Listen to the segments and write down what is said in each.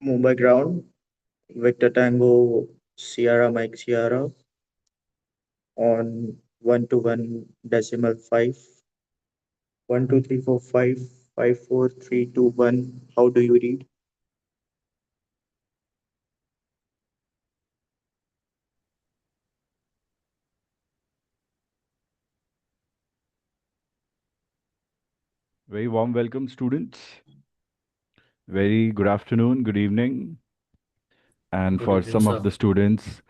Mumbai ground, Victor Tango, Sierra Mike Sierra on 1 to 1 decimal 5. 1 2 3 4 5 5 4 3 2 1. How do you read? Very warm welcome, students. Very good afternoon, good evening, and Good for evening, some of sir. the students,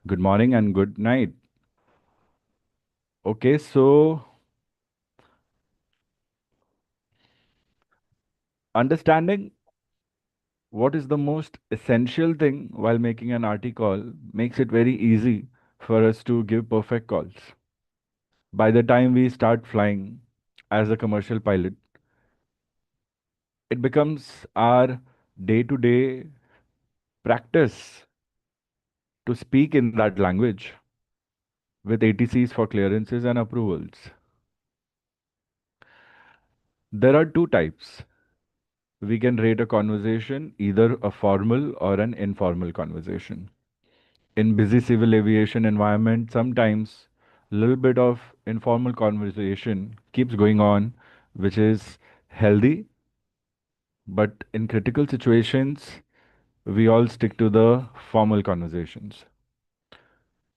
good morning and good night. Okay, so understanding what is the most essential thing while making an RT call makes it very easy for us to give perfect calls. By the time we start flying as a commercial pilot, it becomes our day to day practice to speak in that language with ATCs for clearances and approvals. There are two types. We can rate a conversation either a formal or an informal conversation. In busy civil aviation environment, sometimes a little bit of informal conversation keeps going on, which is healthy, but in critical situations, we all stick to the formal conversations.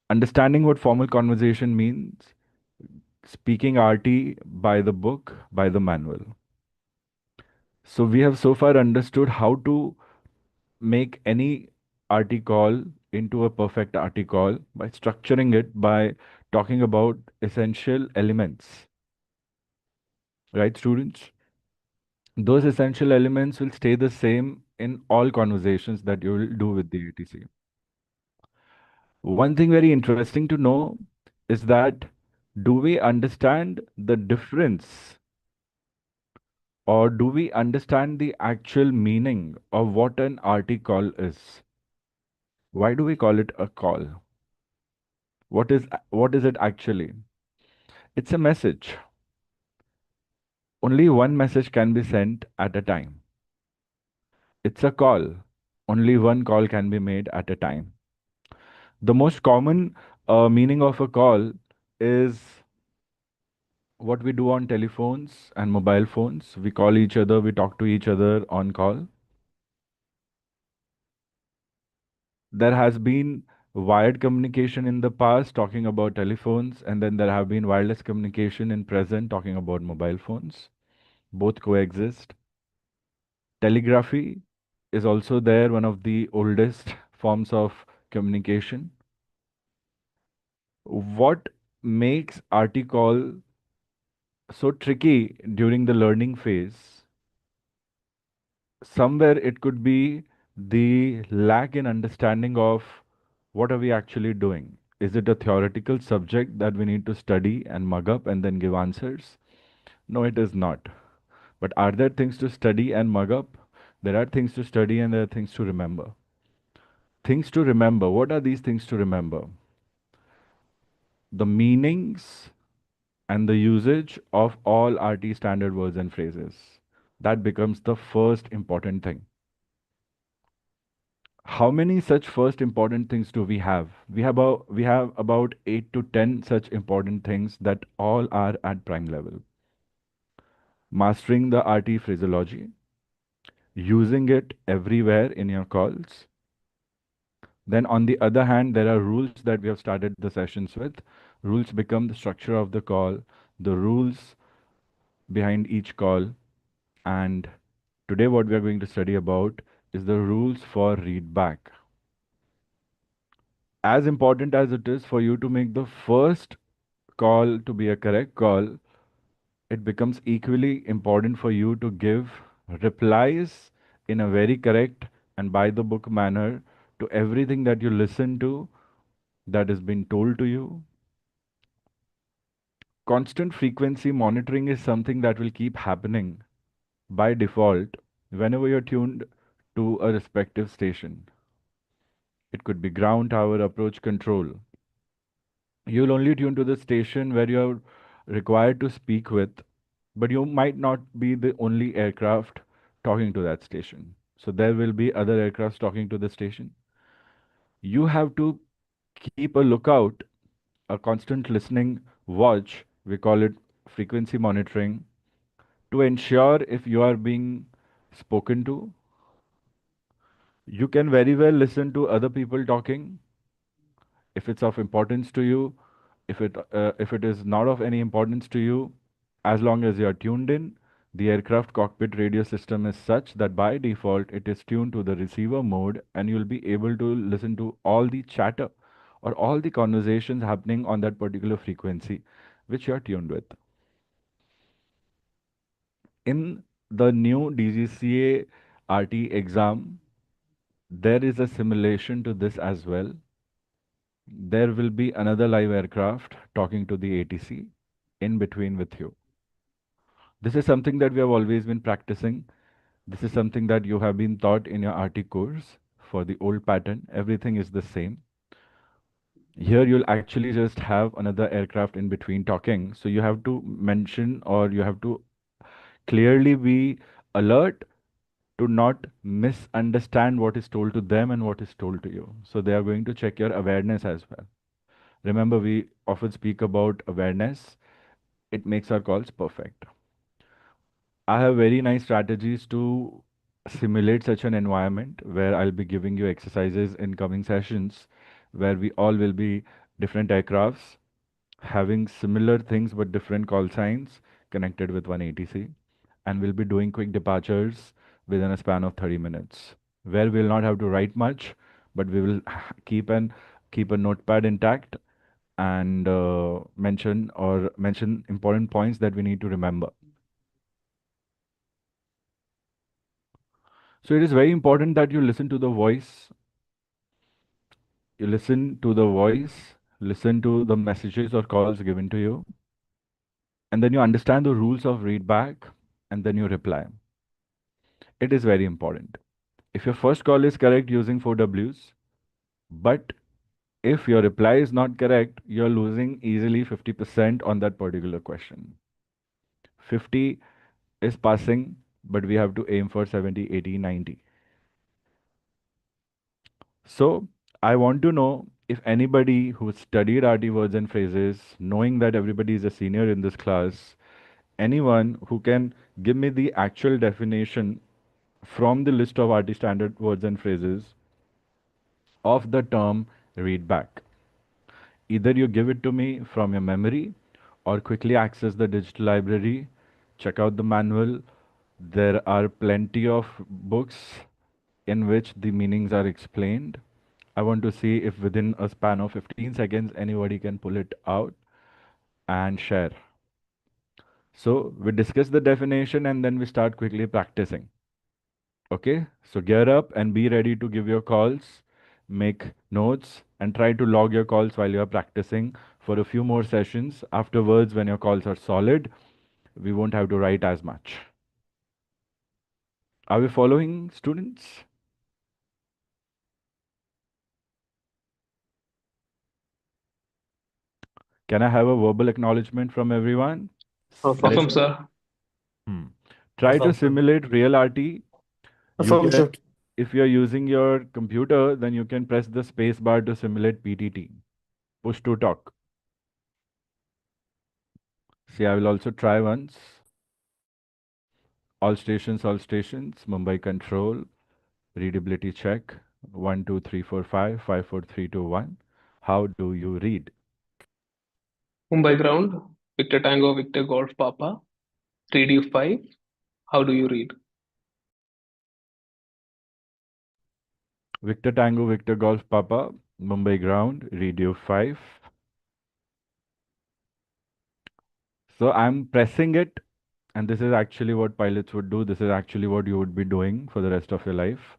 Understanding what formal conversation means, speaking RT by the book, by the manual. So we have so far understood how to make any RT call into a perfect RT call by structuring it by talking about essential elements, right, students? Those essential elements will stay the same in all conversations that you will do with the ATC. One thing very interesting to know is that do we understand the difference or do we understand the actual meaning of what an RT call is? Why do we call it a call? What is it actually? It's a message. Only one message can be sent at a time. It's a call. Only one call can be made at a time. The most common meaning of a call is what we do on telephones and mobile phones. We call each other, we talk to each other on call. There has been wired communication in the past talking about telephones, and then there have been wireless communication in present talking about mobile phones. Both coexist. Telegraphy is also there, one of the oldest forms of communication. What makes RT call so tricky during the learning phase? Somewhere it could be the lack in understanding of what are we actually doing. Is it a theoretical subject that we need to study and mug up and then give answers? No, it is not. But are there things to study and mug up? There are things to study and there are things to remember. Things to remember. What are these things to remember? The meanings and the usage of all RT standard words and phrases. That becomes the first important thing. How many such first important things do we have? We have about 8 to 10 such important things that all are at prime level. Mastering the RT phraseology, using it everywhere in your calls. Then on the other hand, there are rules that we have started the sessions with. Rules become the structure of the call, the rules behind each call. And today what we are going to study about is the rules for readback. As important as it is for you to make the first call to be a correct call, it becomes equally important for you to give replies in a very correct and by the book manner to everything that you listen to, that has been told to you. Constant frequency monitoring is something that will keep happening by default whenever you're tuned to a respective station. It could be ground tower approach control. You'll only tune to the station where you're required to speak with, but you might not be the only aircraft talking to that station. So there will be other aircrafts talking to the station. You have to keep a lookout, a constant listening watch, we call it frequency monitoring, to ensure if you are being spoken to. You can very well listen to other people talking if it's of importance to you. If it is not of any importance to you, as long as you are tuned in, the aircraft cockpit radio system is such that by default it is tuned to the receiver mode, and you'll be able to listen to all the chatter or all the conversations happening on that particular frequency which you are tuned with. In the new DGCA RT exam, there is a simulation to this as well. There will be another live aircraft talking to the ATC in between with you. This is something that we have always been practicing. This is something that you have been taught in your RT course for the old pattern. Everything is the same. Here you'll actually just have another aircraft in between talking. So you have to mention, or you have to clearly be alert to not misunderstand what is told to them and what is told to you. So they are going to check your awareness as well. Remember, we often speak about awareness. It makes our calls perfect. I have very nice strategies to simulate such an environment where I'll be giving you exercises in coming sessions where we all will be different aircrafts having similar things but different call signs connected with one ATC, and we'll be doing quick departures within a span of 30 minutes where we'll not have to write much, but we will keep a notepad intact and mention important points that we need to remember. So it is very important that you listen to the voice. You listen to the voice, listen to the messages or calls given to you, and then you understand the rules of readback, and then you reply. It is very important. If your first call is correct using 4Ws, but if your reply is not correct, you're losing easily 50% on that particular question. 50 is passing, but we have to aim for 70, 80, 90. So I want to know if anybody who studied RT words and phrases, knowing that everybody is a senior in this class, anyone who can give me the actual definition from the list of RT standard words and phrases of the term readback. Either you give it to me from your memory or quickly access the digital library, check out the manual. There are plenty of books in which the meanings are explained. I want to see if within a span of 15 seconds anybody can pull it out and share. So we discuss the definition and then we start quickly practicing. Okay, so gear up and be ready to give your calls, make notes, and try to log your calls while you're practicing for a few more sessions. Afterwards, when your calls are solid, we won't have to write as much. Are we following, students? Can I have a verbal acknowledgement from everyone? Correct. Affirm, sir. Hmm. Try to simulate real RT. You Affirm, can, sir. if you're using your computer, then you can press the space bar to simulate PTT, push to talk. See, I will also try once. All stations, Mumbai control, readability check, 1 2 3 4 5 5 4 3 2 1. How do you read? Mumbai ground. Victor Tango, Victor Golf Papa. Read you 5. How do you read? Victor Tango, Victor Golf Papa, Mumbai ground, radio 5. So I'm pressing it, and this is actually what pilots would do. This is actually what you would be doing for the rest of your life,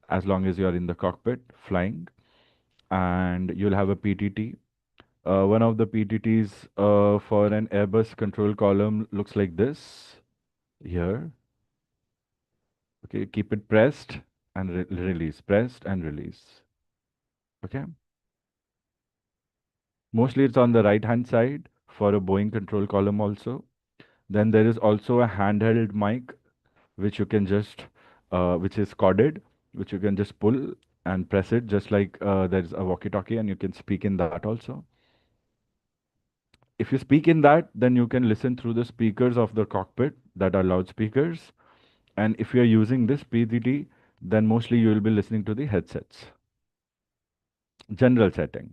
as long as you are in the cockpit flying, and you'll have a PTT. One of the PTTs for an Airbus control column looks like this here. Okay, keep it pressed and release, pressed and release. Okay. Mostly it's on the right hand side for a Boeing control column also. Then there is also a handheld mic which you can just which is corded, which you can just pull and press it, just like there's a walkie-talkie, and you can speak in that also. If you speak in that, then you can listen through the speakers of the cockpit that are loudspeakers. And if you're using this PTT, then mostly you will be listening to the headsets. General setting.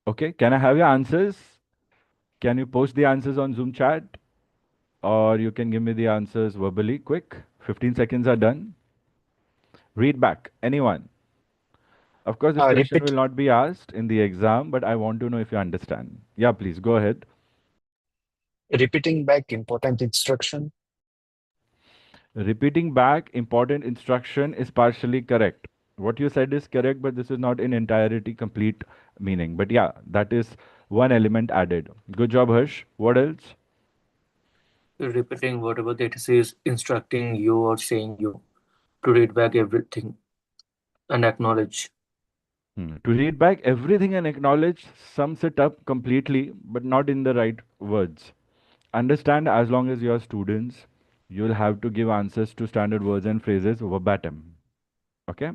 Okay, can I have your answers? Can you post the answers on Zoom chat? Or you can give me the answers verbally, quick. 15 seconds are done. Read back. Anyone? Of course, this question will Repeat. not be asked in the exam, but I want to know if you understand. Yeah, please go ahead. Repeating back important instruction. Repeating back important instruction is partially correct. What you said is correct, but this is not in entirety complete meaning. But yeah, that is one element added. Good job, Harsh. What else? Repeating whatever the ATC is instructing you or saying you to read back everything and acknowledge. To read back everything and acknowledge sums it up completely, but not in the right words. Understand, as long as you are students, you'll have to give answers to standard words and phrases verbatim. Okay?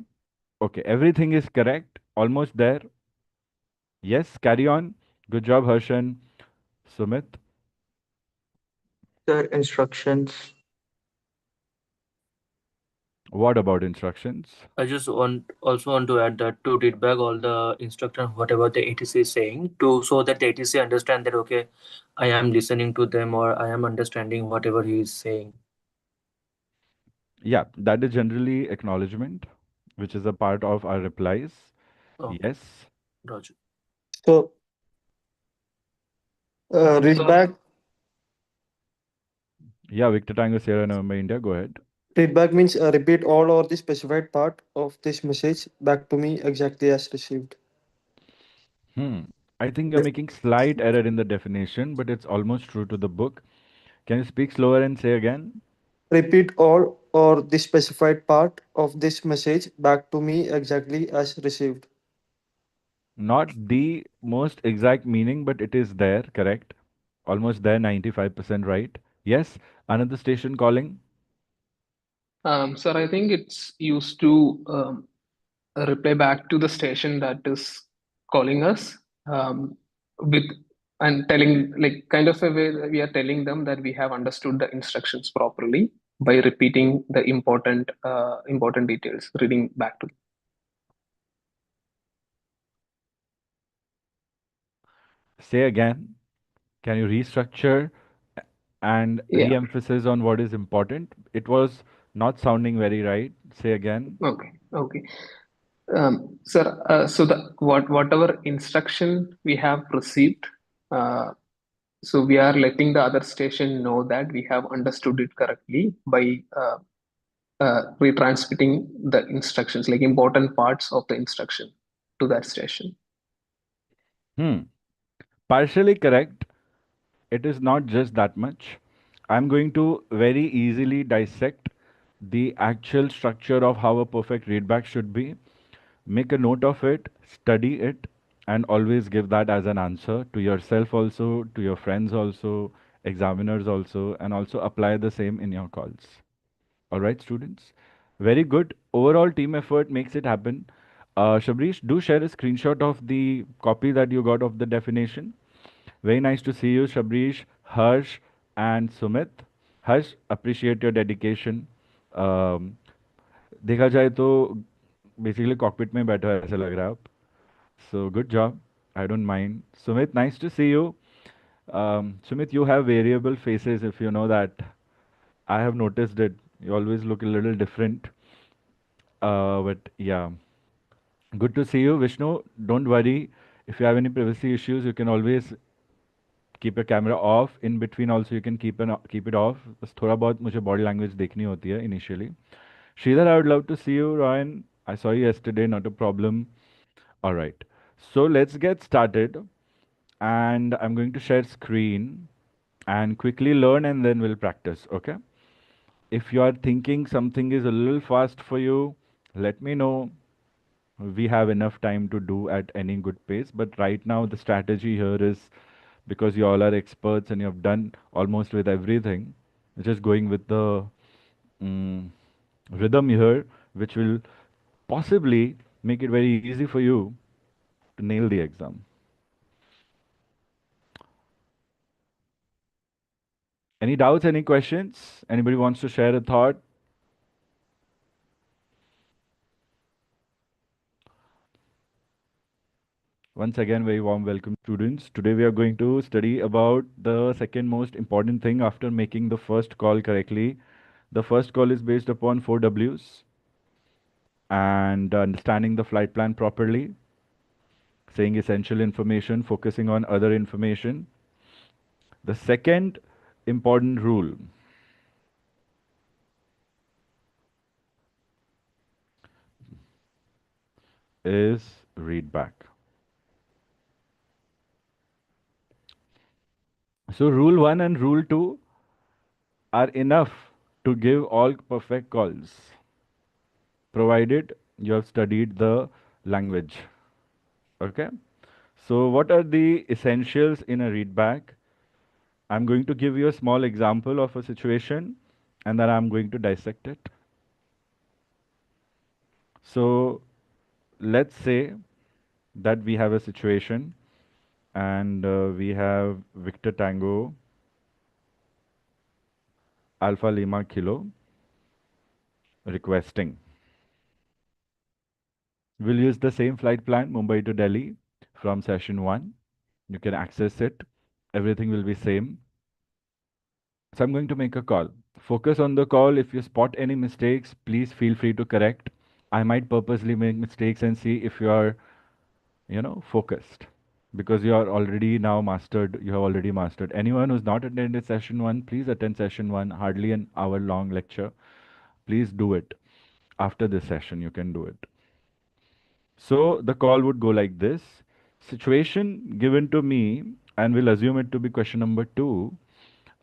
Okay, everything is correct. Almost there. Yes, carry on. Good job, Harshan. Sumit. Sir, instructions. What about instructions? I just also want to add that to read back all the instruction whatever the ATC is saying to so that the ATC understand that okay, I am listening to them or I am understanding whatever he is saying. Yeah, that is generally acknowledgement, which is a part of our replies. Okay, Yes. Roger. So, read back. Yeah, Victor Tango Sierra November India. Go ahead. Read back means repeat all or the specified part of this message back to me exactly as received. Hmm. I think you're making slight error in the definition, but it's almost true to the book. Can you speak slower and say again? Repeat all or the specified part of this message back to me exactly as received. Not the most exact meaning, but it is there, correct? Almost there, 95% right. Yes, another station calling. Sir, I think it's used to reply back to the station that is calling us with and telling like kind of a way that we are telling them that we have understood the instructions properly by repeating the important details, reading back to them. Say again. Can you restructure and Yeah. re-emphasis on what is important? It was not sounding very right. Say again. Okay. Okay. Sir, so the whatever instruction we have received, uh, so we are letting the other station know that we have understood it correctly by retransmitting the instructions, like important parts of the instruction to that station. Hmm. Partially correct. It is not just that much. I'm going to very easily dissect the actual structure of how a perfect readback should be. Make a note of it, study it, and always give that as an answer to yourself also, to your friends also, examiners also, and also apply the same in your calls. All right, students? Very good. Overall team effort makes it happen. Shabrish, do share a screenshot of the copy that you got of the definition. Very nice to see you, Shabrish, Harsh, and Sumit. Harsh, appreciate your dedication. Um, देखा जाए तो basically cockpit में बैठा है ऐसा लग रहा है आप so good job I don't mind Sumit nice to see you Sumit, you have variable faces if you know that. I have noticed it. You always look a little different. But yeah, good to see you, Vishnu. Don't worry. If you have any privacy issues, you can always keep your camera off. In between, also you can keep it off. बस थोड़ा बहुत मुझे body language देखनी होती है initially. Sridhar, I would love to see you, Ryan. I saw you yesterday, not a problem. All right. So let's get started. And I'm going to share screen and quickly learn and then we'll practice. Okay. If you are thinking something is a little fast for you, let me know. We have enough time to do at any good pace. But right now, the strategy here is because you all are experts and you have done almost with everything. just going with the mm, rhythm here, which will possibly make it very easy for you to nail the exam. Any doubts, any questions? Anybody wants to share a thought? Once again, very warm welcome, students. Today we are going to study about the second most important thing after making the first call correctly. The first call is based upon 4Ws and understanding the flight plan properly, saying essential information, focusing on other information. The second important rule is read back. So rule 1 and rule 2 are enough to give all perfect calls, provided you have studied the language. Okay? So what are the essentials in a readback? I'm going to give you a small example of a situation and then I'm going to dissect it. So let's say that we have a situation and we have Victor Tango Alpha Lima Kilo requesting. We'll use the same flight plan, Mumbai to Delhi from session 1. You can access it. Everything will be same. So I'm going to make a call. Focus on the call. If you spot any mistakes, please feel free to correct. I might purposely make mistakes and see if you are, focused. Because you are already now mastered, you have already mastered. Anyone who's not attended session 1, please attend session 1, hardly an hour long lecture. Please do it. After this session, you can do it. So the call would go like this. Situation given to me, and we'll assume it to be question number 2,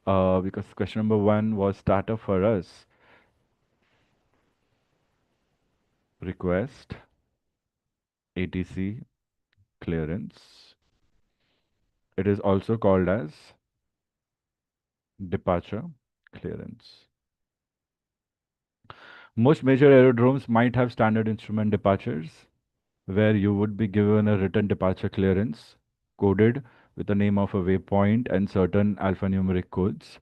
because question number 1 was starter for us. Request ATC clearance. It is also called as departure clearance. Most major aerodromes might have standard instrument departures where you would be given a written departure clearance coded with the name of a waypoint and certain alphanumeric codes.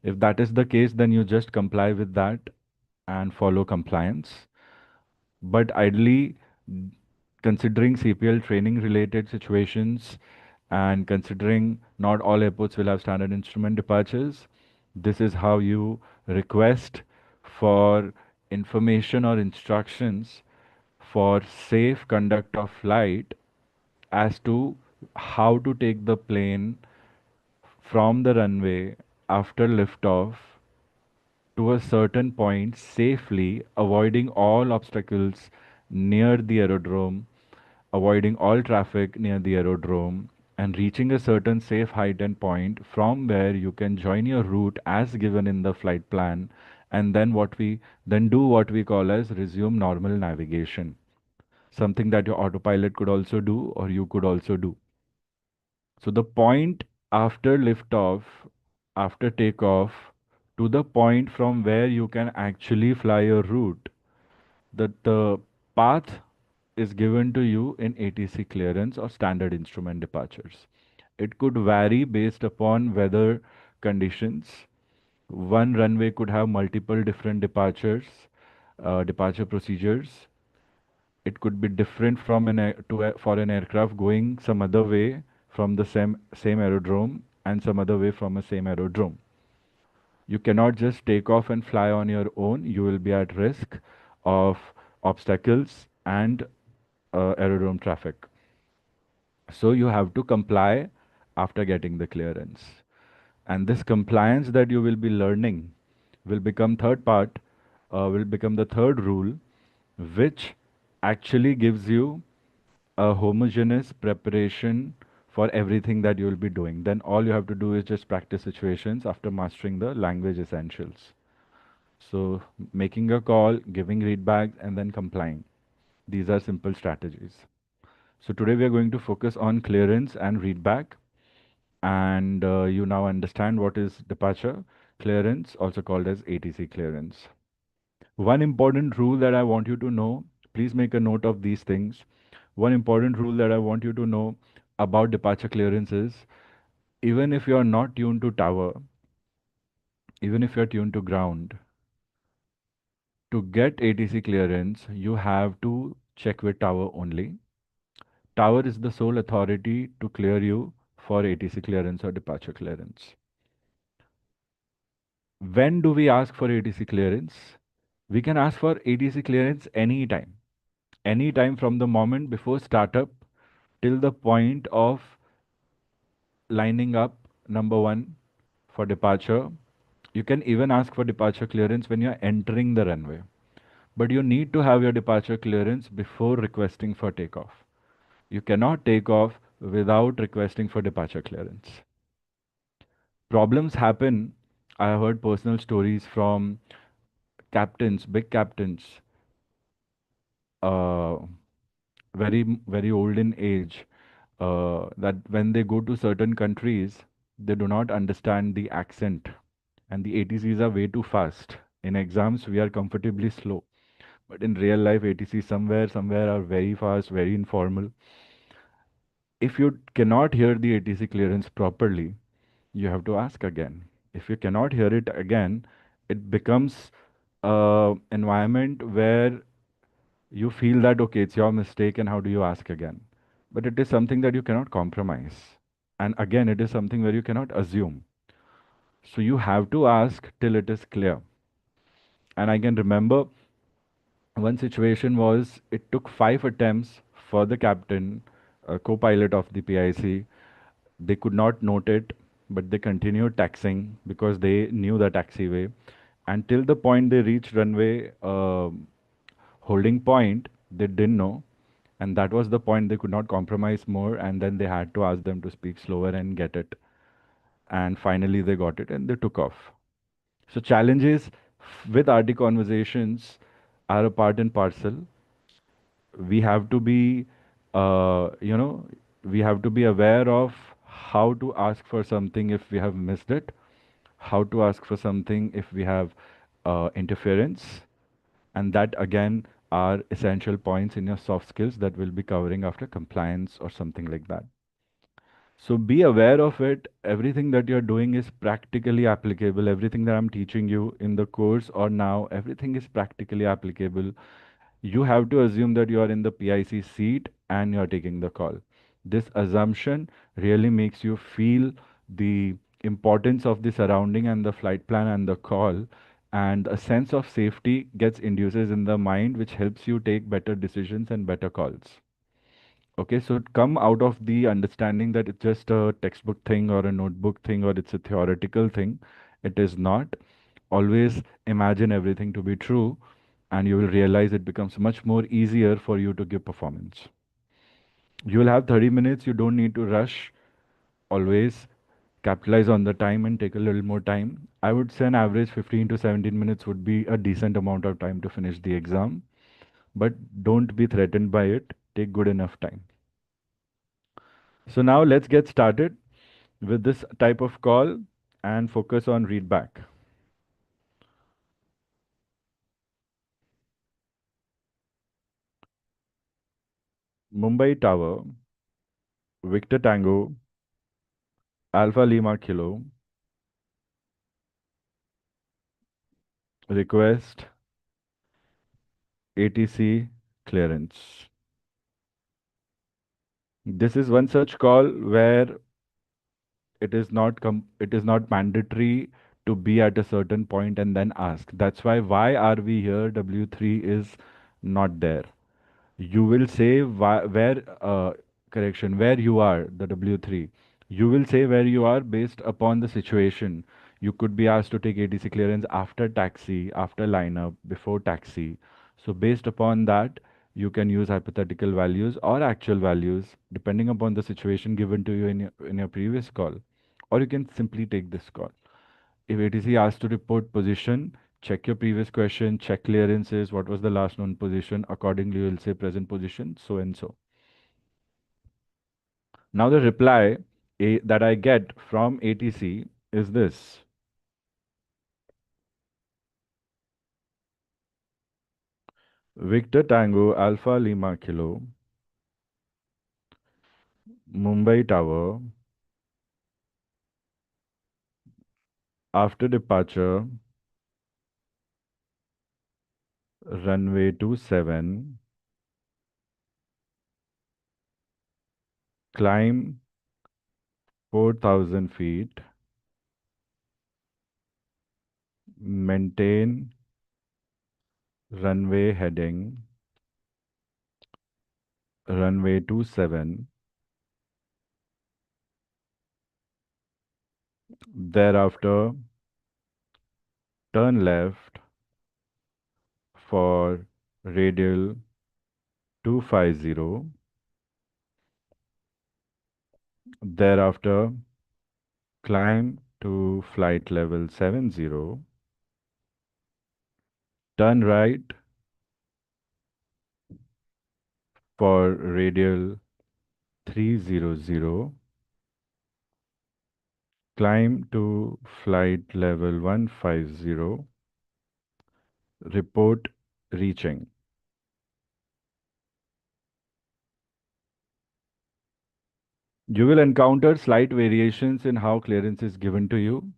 If that is the case, then you just comply with that and follow compliance. But ideally, considering CPL training related situations and considering not all airports will have standard instrument departures, this is how you request for information or instructions for safe conduct of flight as to how to take the plane from the runway after liftoff to a certain point safely, avoiding all obstacles near the aerodrome, avoiding all traffic near the aerodrome, and reaching a certain safe height and point from where you can join your route as given in the flight plan, and then do what we call as resume normal navigation. Something that your autopilot could also do or you could also do. So the point after liftoff, after takeoff, to the point from where you can actually fly your route, that the path is given to you in ATC clearance or standard instrument departures. It could vary based upon weather conditions. One runway could have multiple different departure procedures. It could be different from for an aircraft going some other way from the same aerodrome and some other way from a same aerodrome. You cannot just take off and fly on your own. You will be at risk of obstacles and aerodrome traffic. So you have to comply after getting the clearance. And this compliance that you will be learning will become will become the third rule, which actually gives you a homogeneous preparation for everything that you will be doing. Then all you have to do is just practice situations after mastering the language essentials. So making a call, giving readbacks, and then complying. These are simple strategies. So today we are going to focus on clearance and readback. And you now understand what is departure. clearance, also called as ATC clearance. One important rule that I want you to know, please make a note of these things. One important rule that I want you to know about departure clearance is, even if you are not tuned to tower, even if you're tuned to ground, to get ATC clearance, you have to check with tower only. Tower is the sole authority to clear you for ATC clearance or departure clearance. When do we ask for ATC clearance? We can ask for ATC clearance anytime. Anytime from the moment before startup till the point of lining up number one for departure. You can even ask for departure clearance when you're entering the runway. But you need to have your departure clearance before requesting for takeoff. You cannot take off without requesting for departure clearance. Problems happen. I have heard personal stories from captains, big captains, uh, very old in age, that when they go to certain countries, they do not understand the accent, and the ATCs are way too fast. In exams, we are comfortably slow, but in real life, ATCs somewhere are very fast, very informal. If you cannot hear the ATC clearance properly, you have to ask again. If you cannot hear it again, it becomes a environment where you feel that okay, it's your mistake, and how do you ask again? But it is something that you cannot compromise. And again, it is something where you cannot assume. So you have to ask till it is clear. And I can remember one situation was it took 5 attempts for the captain, co-pilot of the PIC. They could not note it, but they continued taxiing because they knew the taxiway. Until the point they reached runway holding point, they didn't know. And that was the point they could not compromise more. And then they had to ask them to speak slower and get it. And finally they got it and they took off. So challenges with RT conversations are a part and parcel. We have to be, you know, we have to be aware of how to ask for something if we have missed it, how to ask for something if we have interference, and that again are essential points in your soft skills that we'll be covering after compliance or something like that. So be aware of it. Everything that you're doing is practically applicable. Everything that I'm teaching you in the course or now, everything is practically applicable. You have to assume that you are in the PIC seat and you're taking the call. This assumption really makes you feel the importance of the surrounding and the flight plan and the call, and a sense of safety gets induces in the mind, which helps you take better decisions and better calls. Okay, so come out of the understanding that it's just a textbook thing or a notebook thing or it's a theoretical thing. It is not. Always imagine everything to be true, and you will realize it becomes much more easier for you to give performance. You will have 30 minutes, you don't need to rush. Always capitalize on the time and take a little more time. I would say an average 15 to 17 minutes would be a decent amount of time to finish the exam, but don't be threatened by it. Take good enough time. So now let's get started with this type of call and focus on readback. Mumbai Tower, Victor Tango, Alpha Lima Kilo, request ATC clearance. This is one such call where it is not mandatory to be at a certain point and then ask. That's why are we here? W3 is not there. You will say where correction where you are, the W3. You will say where you are based upon the situation. You could be asked to take ATC clearance after taxi, after lineup, before taxi. So based upon that, you can use hypothetical values or actual values depending upon the situation given to you in your previous call. Or you can simply take this call. If ATC asks to report position, check your previous question, check clearances, what was the last known position. Accordingly, you will say present position, so and so. Now the reply that I get from ATC is this. Victor Tango Alpha Lima Kilo, Mumbai Tower, after departure, runway 27, climb 4,000 feet, maintain runway heading, runway 27, thereafter turn left for radial 250, thereafter climb to flight level 70, turn right for radial 300, climb to flight level 150, report reaching. You will encounter slight variations in how clearance is given to you.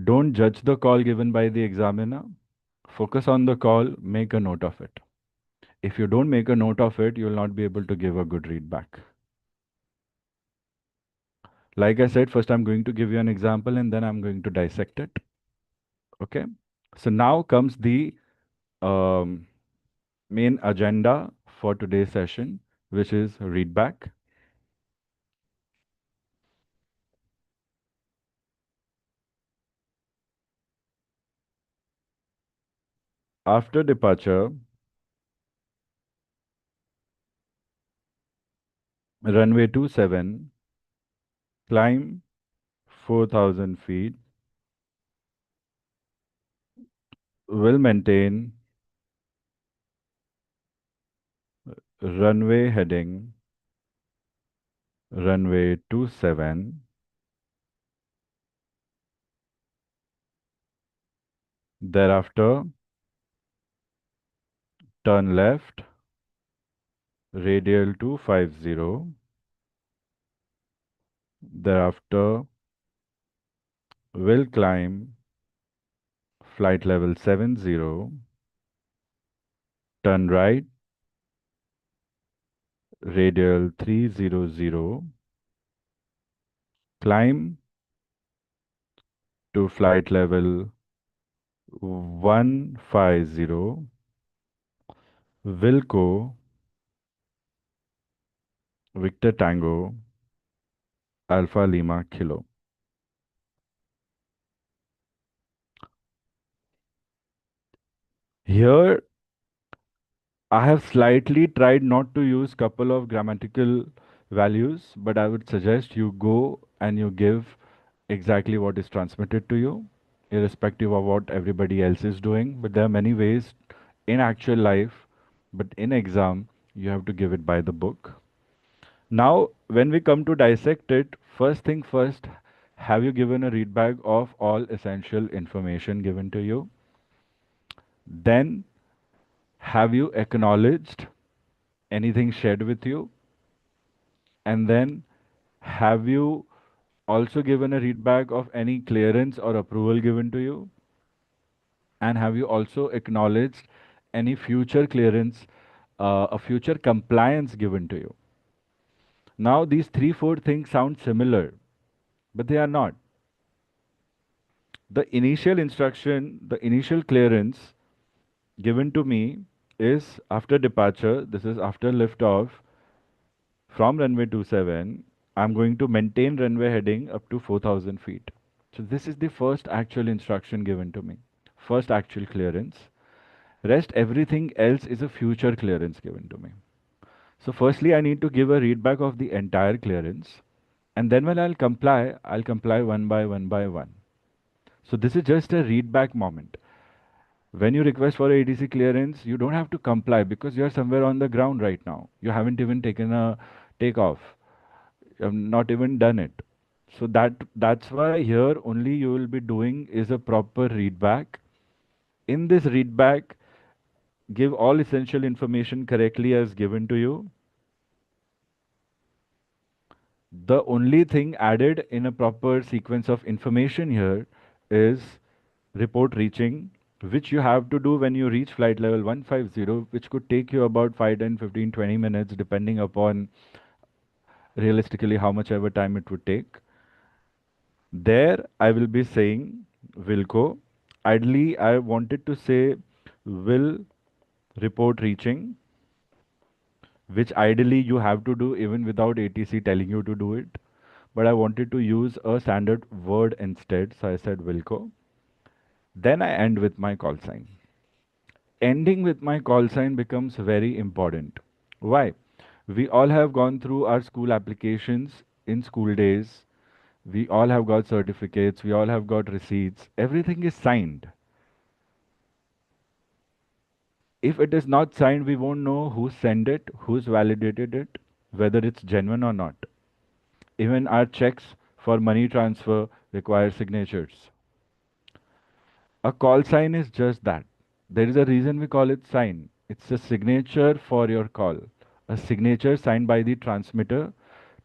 Don't judge the call given by the examiner. Focus on the call, make a note of it. If you don't make a note of it, you will not be able to give a good readback. Like I said, first I'm going to give you an example and then I'm going to dissect it. Okay. So now comes the main agenda for today's session, which is readback. After departure, runway 27, climb 4,000 feet, will maintain runway heading, runway 27, thereafter turn left, radial 250, thereafter will climb flight level 70, turn right, radial 300, climb to flight level 150, Wilco, Victor Tango, Alpha Lima Kilo. Here, I have slightly tried not to use couple of grammatical values, but I would suggest you go and you give exactly what is transmitted to you, irrespective of what everybody else is doing. But there are many ways in actual life, but in exam, you have to give it by the book. Now, when we come to dissect it, first thing first, have you given a readback of all essential information given to you? Then, have you acknowledged anything shared with you? And then, have you also given a readback of any clearance or approval given to you? And have you also acknowledged any future clearance, a future compliance given to you? Now, these three, four things sound similar, but they are not. The initial instruction, the initial clearance given to me is after departure, this is after liftoff from runway 27, I'm going to maintain runway heading up to 4,000 feet. So this is the first actual instruction given to me, first actual clearance. Rest everything else is a future clearance given to me. So firstly, I need to give a readback of the entire clearance. And then when I'll comply one by one by one. So this is just a readback moment. When you request for a ADC clearance, you don't have to comply because you're somewhere on the ground right now. You haven't even taken a takeoff. You have not even done it. So that's why here only you will be doing is a proper readback. In this readback, give all essential information correctly as given to you. The only thing added in a proper sequence of information here is report reaching, which you have to do when you reach flight level 150, which could take you about 5, 10, 15, 20 minutes, depending upon realistically how much ever time it would take. There, I will be saying Wilco. Ideally, I wanted to say will report reaching, which ideally you have to do even without ATC telling you to do it. But I wanted to use a standard word instead, so I said Wilco. Then I end with my call sign. Ending with my call sign becomes very important. Why? We all have gone through our school applications in school days. We all have got certificates. We all have got receipts. Everything is signed. If it is not signed, we won't know who sent it, who's validated it, whether it's genuine or not. Even our checks for money transfer require signatures. A call sign is just that. There is a reason we call it sign. It's a signature for your call. A signature signed by the transmitter,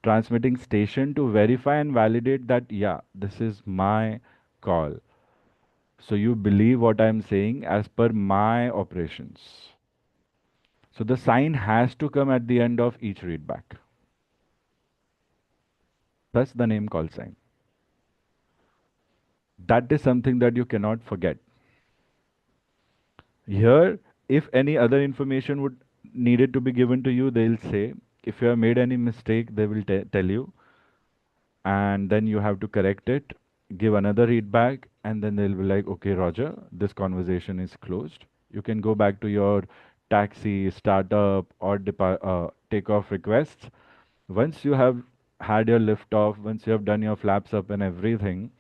transmitting station to verify and validate that, yeah, this is my call. So you believe what I'm saying as per my operations. So the sign has to come at the end of each readback. Thus the name call sign. That is something that you cannot forget. Here, if any other information would needed to be given to you, they'll say. If you have made any mistake, they will tell you, and then you have to correct it, give another readback, and then they'll be like, okay, Roger, this conversation is closed. You can go back to your taxi, startup, or takeoff requests. Once you have had your lift off, once you have done your flaps up and everything,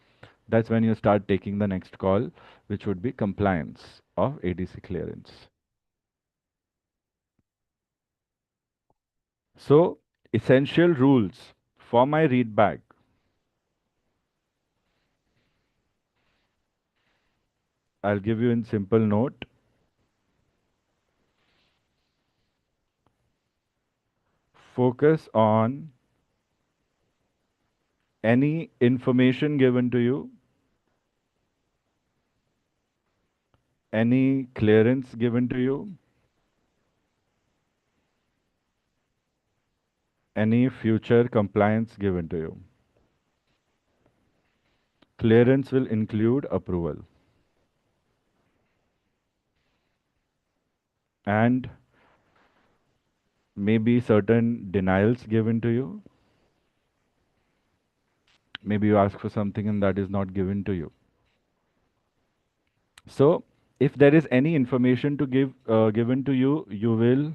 that's when you start taking the next call, which would be compliance of ATC clearance. So, essential rules for my readback. I'll give you in simple note. Focus on any information given to you, any clearance given to you, any future compliance given to you. Clearance will include approval. And maybe certain denials given to you. Maybe you ask for something and that is not given to you. So, if there is any information to give given to you, you will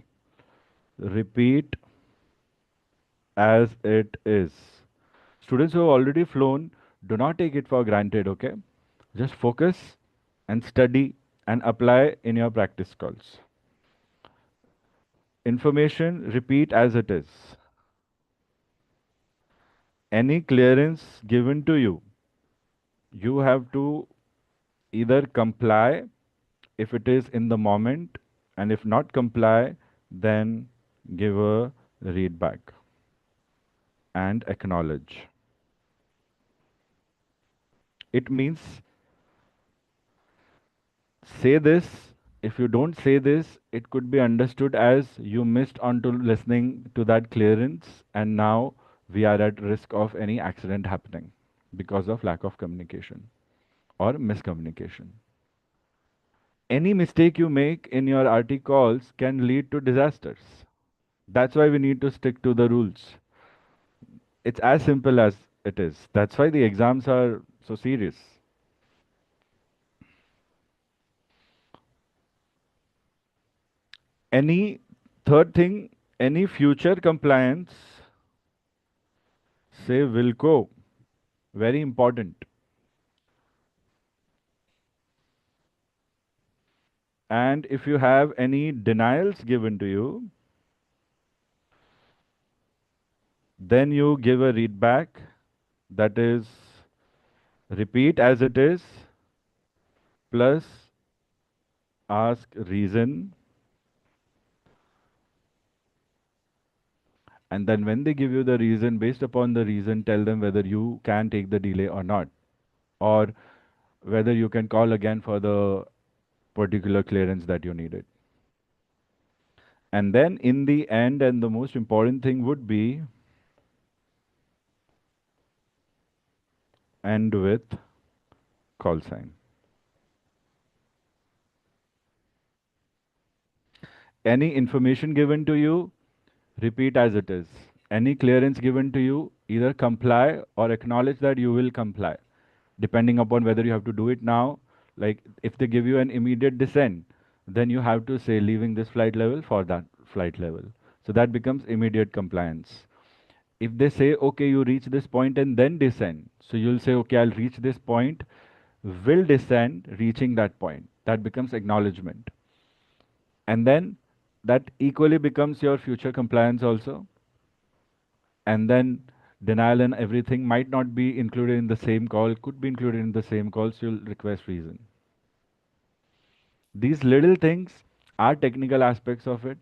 repeat as it is. Students who have already flown, do not take it for granted, okay? Just focus and study and apply in your practice calls. Information, repeat as it is. Any clearance given to you, you have to either comply if it is in the moment, and if not comply, then give a readback and acknowledge. It means say this. If you don't say this, it could be understood as you missed onto listening to that clearance, and now we are at risk of any accident happening because of lack of communication or miscommunication. Any mistake you make in your RT calls can lead to disasters. That's why we need to stick to the rules. It's as simple as it is. That's why the exams are so serious. Any third thing, any future compliance, say Wilco, very important. And if you have any denials given to you, then you give a readback, that is repeat as it is, plus ask reason And then when they give you the reason, based upon the reason, tell them whether you can take the delay or not, or whether you can call again for the particular clearance that you needed. And then in the end, and the most important thing would be end with call sign. Any information given to you, repeat as it is. Any clearance given to you, either comply or acknowledge that you will comply, depending upon whether you have to do it now. Like if they give you an immediate descent, then you have to say leaving this flight level for that flight level. So that becomes immediate compliance. If they say, okay, you reach this point and then descend, so you'll say, okay, I'll reach this point, will descend, reaching that point. That becomes acknowledgement. And then that equally becomes your future compliance also. And then denial and everything might not be included in the same call, could be included in the same call, so you'll request reason. These little things are technical aspects of it.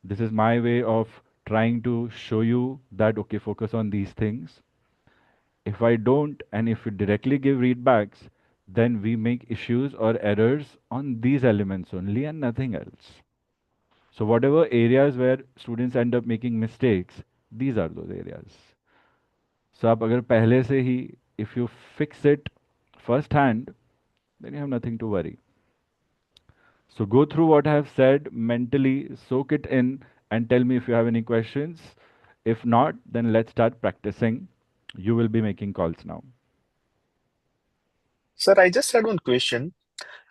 This is my way of trying to show you that, okay, focus on these things. If I don't, and if we directly give readbacks, then we make issues or errors on these elements only and nothing else. So whatever areas where students end up making mistakes, these are those areas. So आप अगर पहले से ही, if you fix it first hand, then you have nothing to worry. So go through what I have said mentally, soak it in, and tell me if you have any questions. If not, then let's start practicing. You will be making calls now. Sir, I just had one question.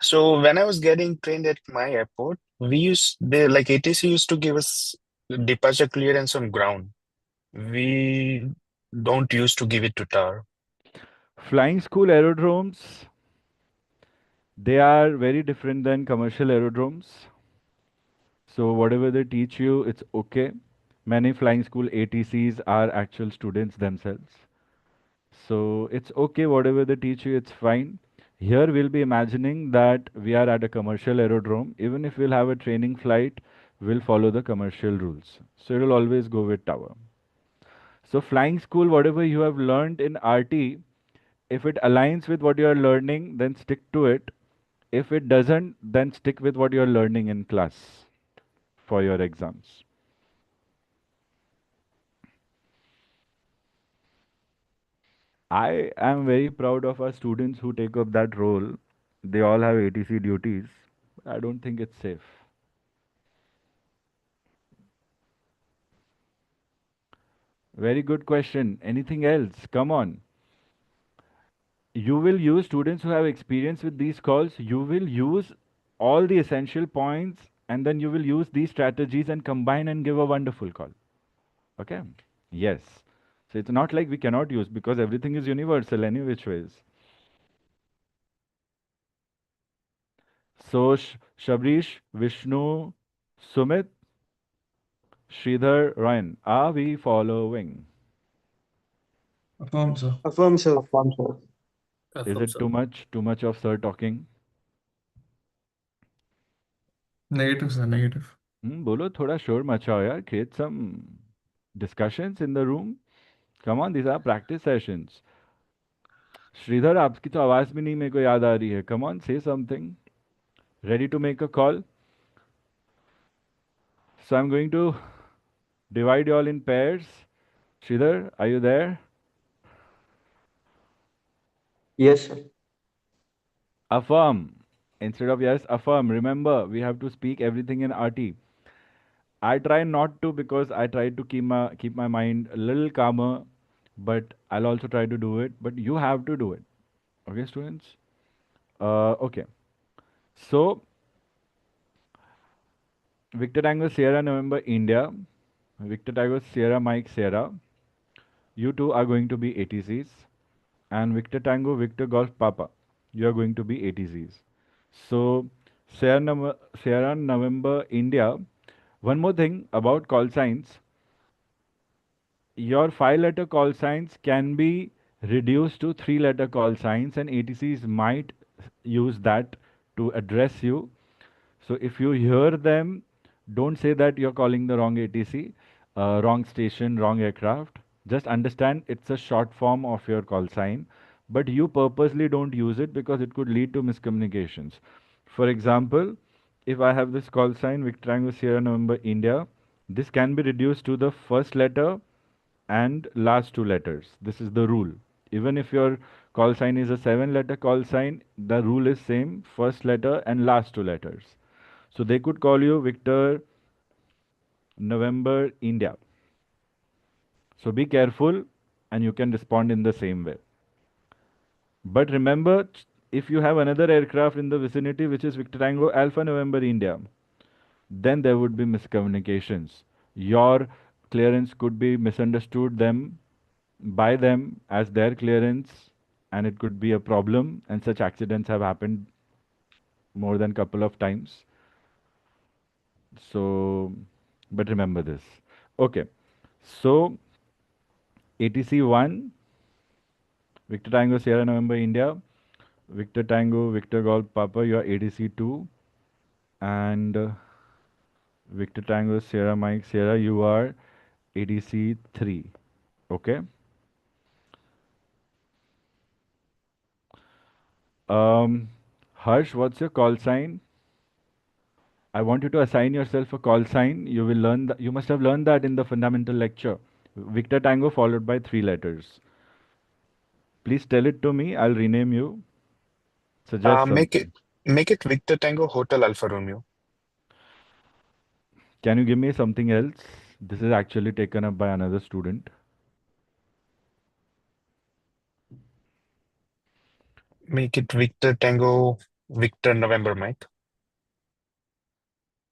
So when I was getting trained at my airport, like ATC used to give us departure clearance on ground. We don't used to give it to tower. Flying school aerodromes, they are very different than commercial aerodromes. So whatever they teach you, it's okay. Many flying school ATCs are actual students themselves. So it's okay, whatever they teach you, it's fine. Here we'll be imagining that we are at a commercial aerodrome. Even if we'll have a training flight, we'll follow the commercial rules. So it'll always go with tower. So flying school, whatever you have learned in RT, if it aligns with what you are learning, then stick to it. If it doesn't, then stick with what you are learning in class for your exams. I am very proud of our students who take up that role. They all have ATC duties. I don't think it's safe. Very good question. Anything else? Come on. You will use students who have experience with these calls. You will use all the essential points and then you will use these strategies and combine and give a wonderful call. Okay? Yes. So it's not like we cannot use because everything is universal any which ways. So Shabrish, Vishnu, Sumit, Sridhar, Ryan, are we following? Affirm, sir. Affirm, sir. Affirm, sir. Is it too much of sir talking? Negative, sir. Negative. बोलो थोड़ा शोर मचाओ यार. Create some discussions in the room. Come on, these are practice sessions. Shridhar आपकी तो आवाज भी नहीं मेरे को याद आ रही है. Come on, say something. Ready to make a call? So I'm going to divide you all in pairs. Sridhar, are you there? Yes, sir. Affirm. Instead of yes, affirm. Remember, we have to speak everything in RT. I try not to because I try to keep my mind a little calmer, but I'll also try to do it. But you have to do it. Okay, students? Okay. So, Victor Tango Sierra November India, Victor Tango Sierra Mike Sierra, you two are going to be ATCs, and Victor Tango Victor Golf Papa, you are going to be ATCs. So, Sierra November India, one more thing about call signs. Your 5-letter call signs can be reduced to 3-letter call signs, and ATCs might use that to address you. So if you hear them, don't say that you're calling the wrong ATC. wrong station, wrong aircraft. Just understand it's a short form of your call sign, but you purposely don't use it because it could lead to miscommunications. For example, if I have this call sign Victor Tango Sierra November India, this can be reduced to the first letter and last two letters. This is the rule. Even if your call sign is a 7 letter call sign, the rule is same, first letter and last two letters. So they could call you Victor November India. So be careful and you can respond in the same way. But remember, if you have another aircraft in the vicinity which is Victor Tango Alpha November India, then there would be miscommunications. Your clearance could be misunderstood them by them as their clearance, and it could be a problem, and such accidents have happened more than couple of times. So but remember this. Okay, so ATC 1 Victor Tango Sierra November India, Victor Tango Victor Golf Papa, you are ATC 2, and Victor Tango Sierra Mike Sierra, you are ATC 3. Okay. Harsh, what's your call sign? I want you to assign yourself a call sign. You will learn that. You must have learned that in the fundamental lecture. Victor Tango followed by 3 letters. Please tell it to me. I'll rename you. Suggest Make it something. Victor Tango Hotel Alfa Romeo. Can you give me something else? This is actually taken up by another student. Make it Victor Tango Victor November Mike.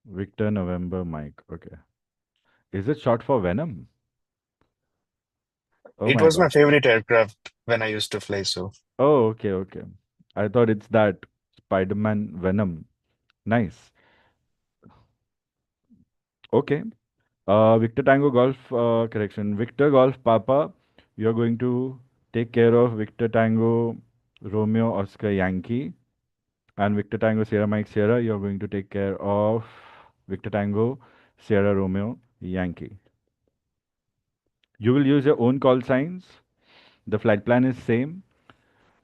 Victor November Mike. Okay. Is it short for Venom? Oh It my was my God. favorite aircraft when I used to fly, so Oh, okay, okay. I thought it's that Spider-Man Venom. Nice. Okay. Victor Tango Golf, correction. Victor Golf Papa, you're going to take care of Victor Tango Romeo Oscar Yankee. And Victor Tango Sierra Mike Sierra, you're going to take care of Victor Tango Sierra Romeo Yankee. You will use your own call signs. The flight plan is same.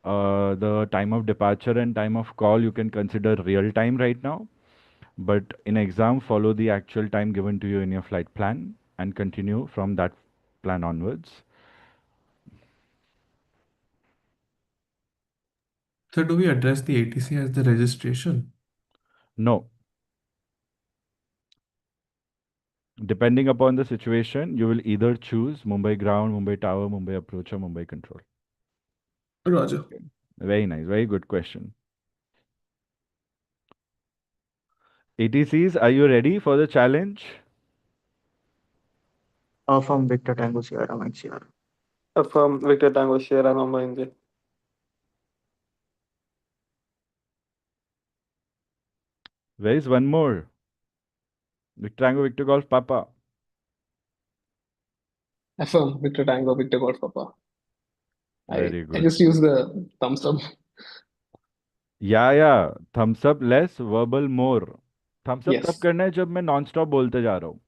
The time of departure and time of call you can consider real time right now. But in exam, follow the actual time given to you in your flight plan and continue from that plan onwards. So do we address the ATC as the registration? No. Depending upon the situation, you will either choose Mumbai ground, Mumbai tower, Mumbai approach, or Mumbai control. Roger. Okay. Very nice. Very good question. ATCs, are you ready for the challenge? From Victor Tango Sierra Mike Sierra. From Victor Tango Sierra November India. Where is one more? Victor Tango, Victor Golf, Papa. Affirm Victor Tango Victor Golf Papa. Very I good. just use the thumbs up. या Thums up less verbal मोर. Thums up तब Yes, करना है जब मैं non stop बोलते जा रहा हूँ.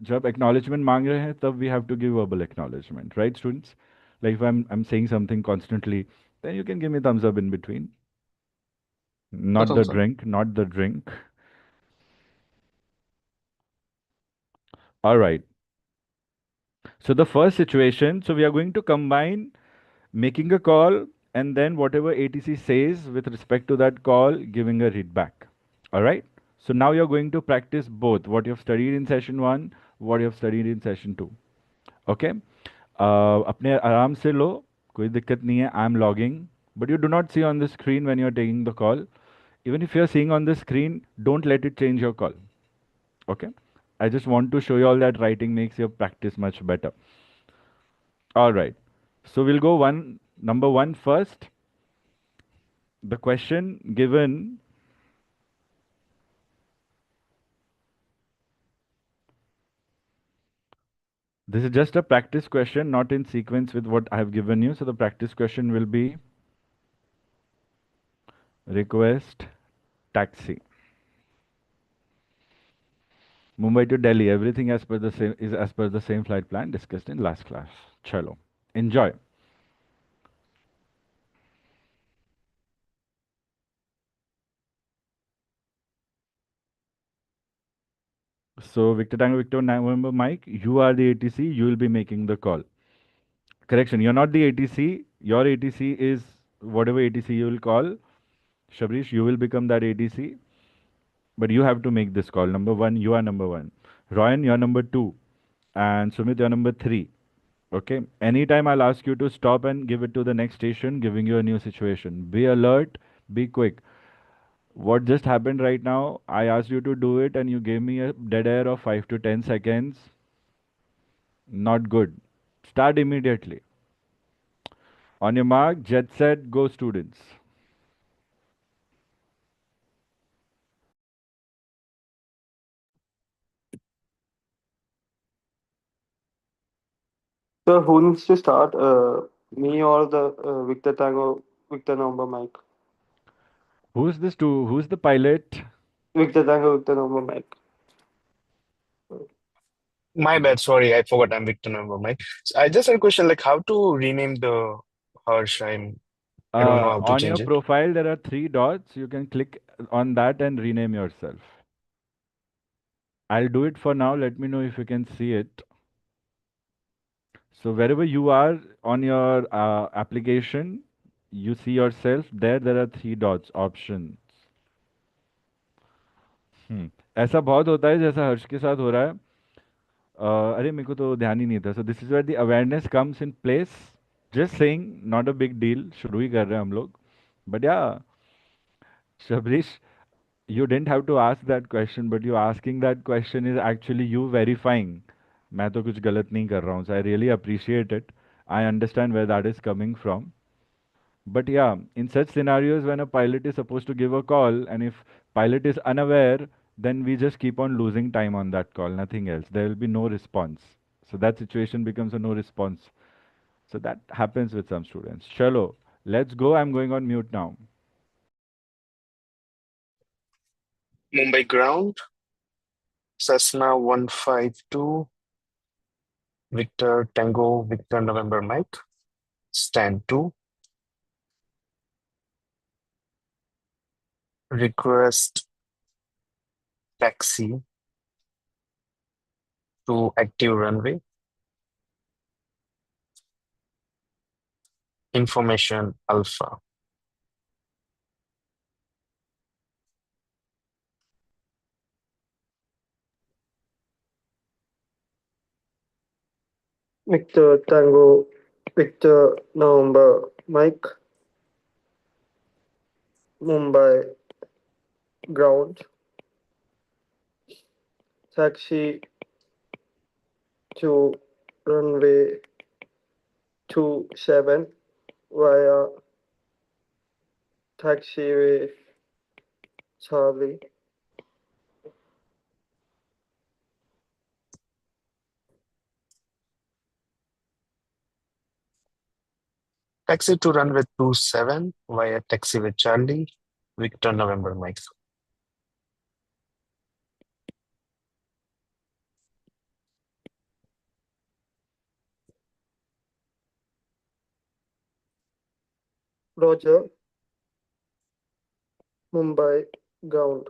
जब एक्नॉलेजमेंट मांग रहे हैं तब we have to give verbal acknowledgement, right students? Like if I am saying something constantly, then you can give me thumbs up in between. no Not the thumbs up. drink, not the drink. All right. So the first situation, so we are going to combine making a call and then whatever ATC says with respect to that call, giving a readback. All right. So now you're going to practice both what you've studied in session 1, what you've studied in session 2. Okay. अपने आराम से लो, कोई दिक्कत नहीं है. I'm logging, but you do not see on the screen when you're taking the call. Even if you're seeing on the screen, don't let it change your call. Okay. I just want to show you all that writing makes your practice much better. All right. So we'll go number one first. The question given, this is just a practice question, not in sequence with what I have given you. So the practice question will be request taxi. Mumbai to Delhi, everything as per the same is as per the same flight plan discussed in last class. Chalo. Enjoy. So Victor Tango Victor November Mike, you are the ATC, you will be making the call. Correction, you're not the ATC. Your ATC is whatever ATC you will call. Shabrish, you will become that ATC. But you have to make this call. Number one, you are number one. Ryan, you're number two. And Sumit, you're number three. Okay. Anytime I'll ask you to stop and give it to the next station, giving you a new situation. Be alert, be quick. What just happened right now, I asked you to do it and you gave me a dead air of 5 to 10 seconds. Not good. Start immediately. On your mark, jet set, go students. So who needs to start? Me or the Victor Tango, Victor Number Mike? Who's this two? Who's the pilot? Victor Tango, Victor Number Mike. My bad, sorry, I forgot I'm Victor number, Mike. So I just had a question, like how to rename the Harsh. I don't know how to On your change it. profile, there are three dots. You can click on that and rename yourself. I'll do it for now. Let me know if you can see it. So wherever you are on your application, you see yourself there. There are three dots options. ऐसा बहुत होता है जैसा हर्ष के साथ हो रहा है. अरे मेरे को तो ध्यान ही नहीं था. So this is where the awareness comes in place. Just saying, not a big deal. शुरू ही कर रहे हैं हम लोग. But yeah, Shabrish, you didn't have to ask that question, but you asking that question is actually you verifying. मैं तो कुछ गलत नहीं कर रहा हूँ. So I really appreciate it. I understand where that is coming from. But yeah, in such scenarios when a pilot is supposed to give a call and if pilot is unaware, then we just keep on losing time on that call, nothing else. There will be no response. So that situation becomes a no response. So that happens with some students. Chalo, let's go. I'm going on mute now. Mumbai ground, Cessna 152, Victor Tango, Victor November Mike, stand 2, request taxi to active runway, information alpha. Victor Tango, Victor November Mike, Mumbai ground, taxi to runway 27 via taxiway Charlie. Taxi to runway 27 via taxi with Charlie, Victor November Mike. Roger, Mumbai ground.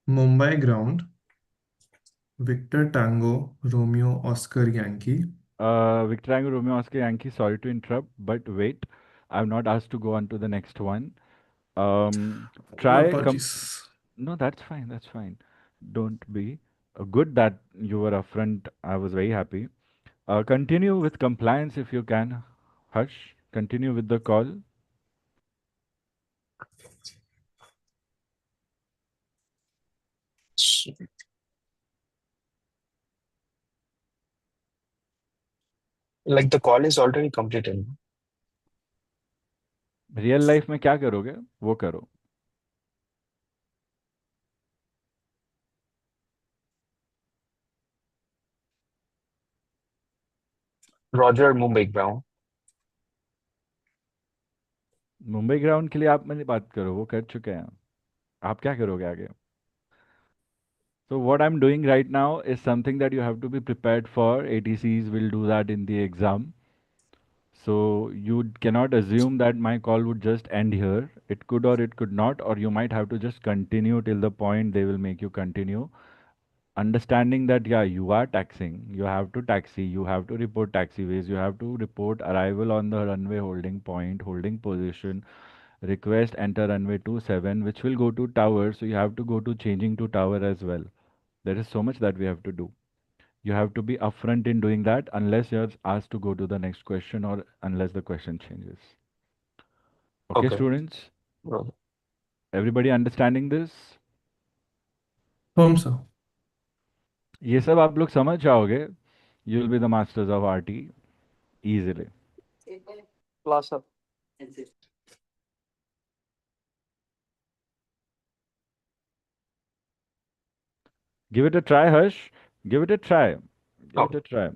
Mumbai ground, Victor Tango, Romeo Oscar Yankee. Victor Tango Romeo Oscar Yankee, sorry to interrupt, but wait. I'm not asked to go on to the next one. My Try apologies. No, that's fine. That's fine. Don't be. Good that you were upfront. I was very happy. Continue with compliance if you can. Hush. Continue with the call. Like the call is already completed. Real life में क्या करोगे वो करो. Roger Mumbai ground, Mumbai ground के लिए आप मेरी बात करो, वो कर चुके हैं। आप क्या करोगे आगे? So what I'm doing right now is something that you have to be prepared for. ATCs will do that in the exam. So you cannot assume that my call would just end here. It could or it could not, or you might have to just continue till the point they will make you continue. Understanding that, yeah, you are taxing, you have to taxi, you have to report taxiways, you have to report arrival on the runway holding point, holding position, request enter runway 27, which will go to tower. So you have to go to changing to tower as well. There is so much that we have to do. You have to be upfront in doing that unless you're asked to go to the next question or unless the question changes. Okay, Okay. students? Well, Everybody understanding this? Sir. ये सब आप लोग समझ जाओगे. You will be the masters of RT easily. Class up. Give it a try, Harsh. Give it a try. Give it oh, a try.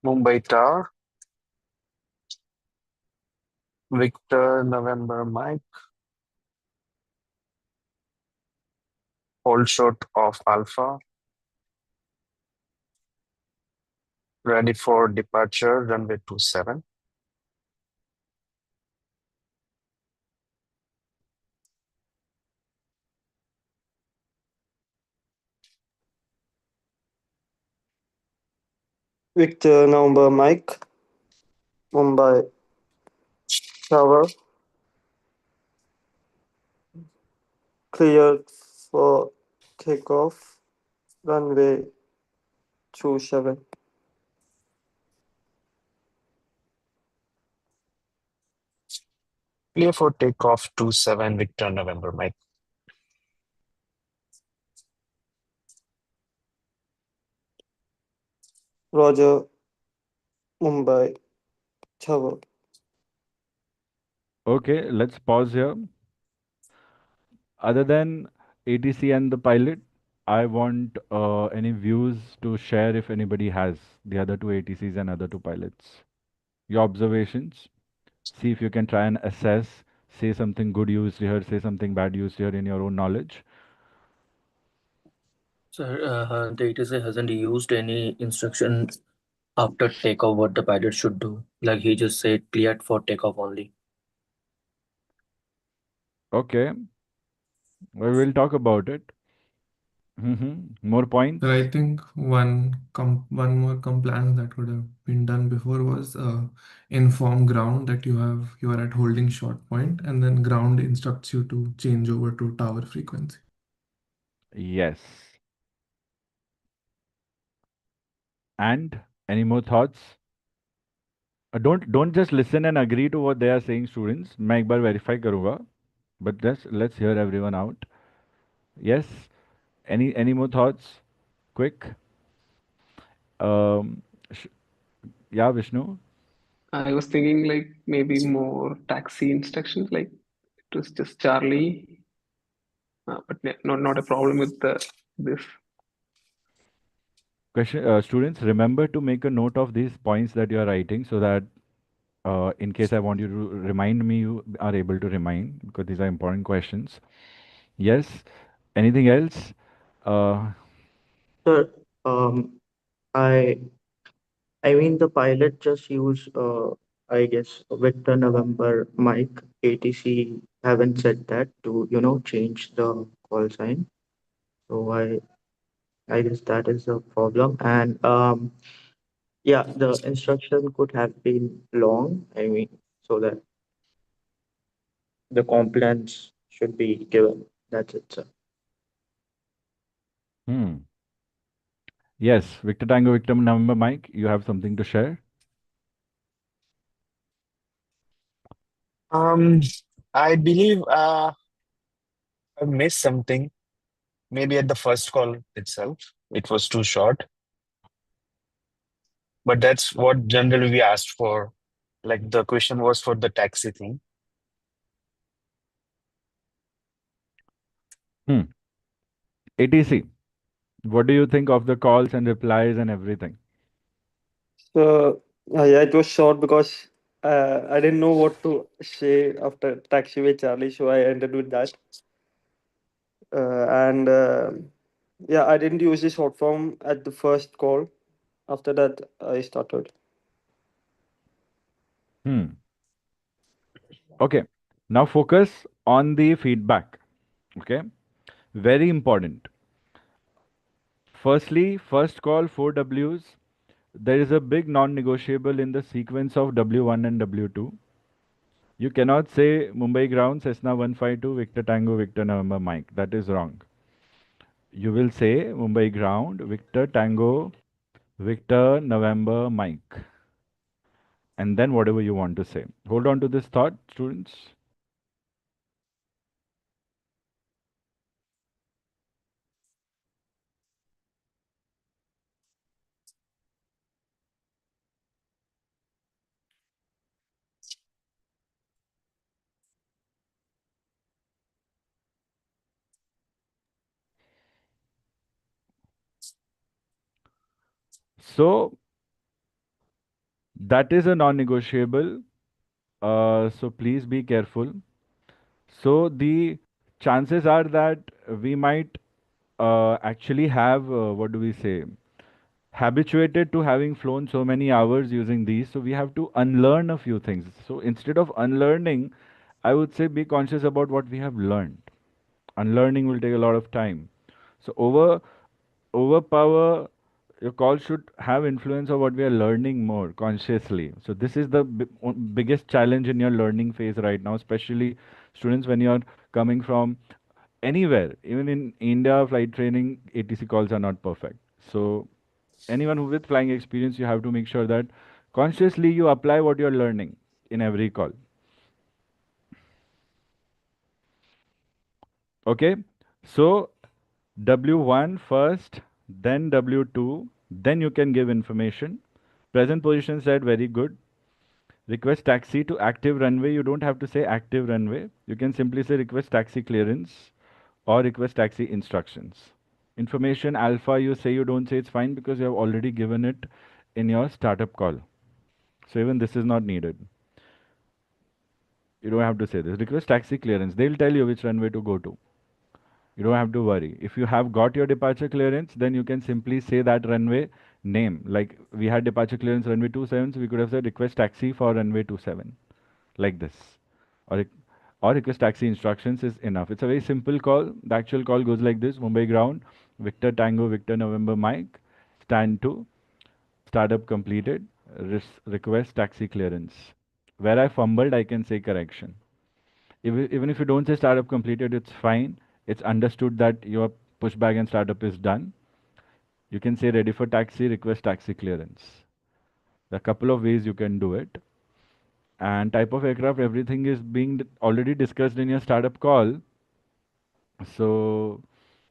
Mumbai Tower, Victor November Mike, hold short of Alpha, ready for departure, runway 27. Victor November Mike, Mumbai Tower, cleared for takeoff, runway 27. Clear for takeoff 27, Victor November Mike. Roger, Mumbai Tower. Okay, let's pause here. Other than ATC and the pilot, I want any views to share if anybody has the other two ATCs and other two pilots. Your observations. See if you can try and assess, say something good used here, say something bad used here in your own knowledge. Sir, the ATC hasn't used any instruction after takeoff what the pilot should do. Like he just said cleared for takeoff only. Okay, well, we'll talk about it. More points? But I think one more compliance that would have been done before was inform ground that you are at holding short point, and then ground instructs you to change over to tower frequency. Yes. And any more thoughts? Don't just listen and agree to what they are saying, students. मैं एक बार verify करूँगा. But let's hear everyone out. Yes. Any more thoughts? Quick. Um, sh- yeah, Vishnu. I was thinking like maybe more taxi instructions, like it was just Charlie, but not a problem with this. Question, students, remember to make a note of these points that you are writing so that in case I want you to remind me, you are able to remind because these are important questions. Yes. Anything else? Uh, Sir, I I mean the pilot just used I guess Victor November Mike. ATC haven't said that to change the call sign. So I guess that is the problem. And yeah, the instruction could have been long. I mean, so that the compliance should be given. That's it, sir. hmm. Yes, Victor Tango, Victor November, Mike, you have something to share? Um, I believe I missed something. Maybe at the first call itself, it was too short. But that's what generally we asked for. Like the question was for the taxi thing. Hmm. ATC. What do you think of the calls and replies and everything? So yeah, it was short because I didn't know what to say after Taxiway Charlie, so I ended with that. And yeah, I didn't use the short form at the first call. After that, I started. Hmm. Okay. Now focus on the feedback. Okay. Very important. Firstly, first call 4 Ws. There is a big non-negotiable in the sequence of W1 and W2. You cannot say Mumbai ground Cessna 152 Victor Tango Victor November Mike. That is wrong. You will say Mumbai ground Victor Tango Victor November Mike. And then whatever you want to say. Hold on to this thought, students. So that is a non-negotiable. So please be careful. So the chances are that we might actually have what do we say? Habituated to having flown so many hours using these, so we have to unlearn a few things. So instead of unlearning, I would say be conscious about what we have learned. Unlearning will take a lot of time. So overpower your call should have influence of what we are learning more consciously. So this is the biggest challenge in your learning phase right now, especially students when you're coming from anywhere. Even in India, flight training ATC calls are not perfect. So anyone who with flying experience, you have to make sure that consciously you apply what you're learning in every call. Okay, so W1 first, then W2, then you can give information. Present position said very good. Request taxi to active runway. You don't have to say active runway. You can simply say request taxi clearance or request taxi instructions. Information alpha, you say you don't say, it's fine because you have already given it in your startup call. So even this is not needed. You don't have to say this. Request taxi clearance. They'll tell you which runway to go to. You don't have to worry. If you have got your departure clearance, then you can simply say that runway name. Like we had departure clearance runway 27, so we could have said request taxi for runway 27, like this. Or, or request taxi instructions is enough. It's a very simple call. The actual call goes like this: Mumbai ground, Victor Tango, Victor November Mike, stand 2, startup completed, request taxi clearance. Where I fumbled, I can say correction. Even if you don't say startup completed, it's fine. It's understood that your pushback and startup is done. You can say ready for taxi, request taxi clearance. There are a couple of ways you can do it. And type of aircraft, everything is being already discussed in your startup call. So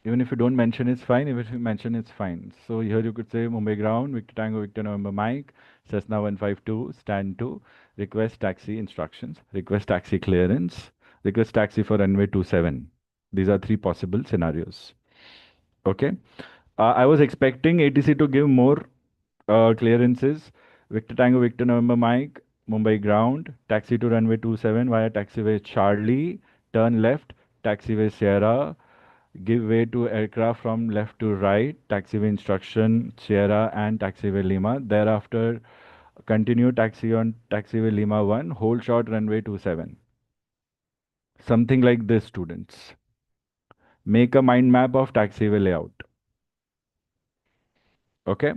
even if you don't mention, it's fine. Even if you mention, it's fine. So here you could say Mumbai ground, Victor Tango, Victor November Mike, Cessna 152, stand 2, request taxi instructions, request taxi clearance, request taxi for runway 27. These are three possible scenarios. Okay. I was expecting ATC to give more clearances. Victor Tango, Victor November Mike, Mumbai ground, taxi to runway 27 via taxiway Charlie, turn left, taxiway Sierra, give way to aircraft from left to right, taxiway instruction Sierra and taxiway Lima. Thereafter, continue taxi on taxiway Lima 1, hold short runway 27. Something like this, students. Make a mind map of taxiway layout. Okay?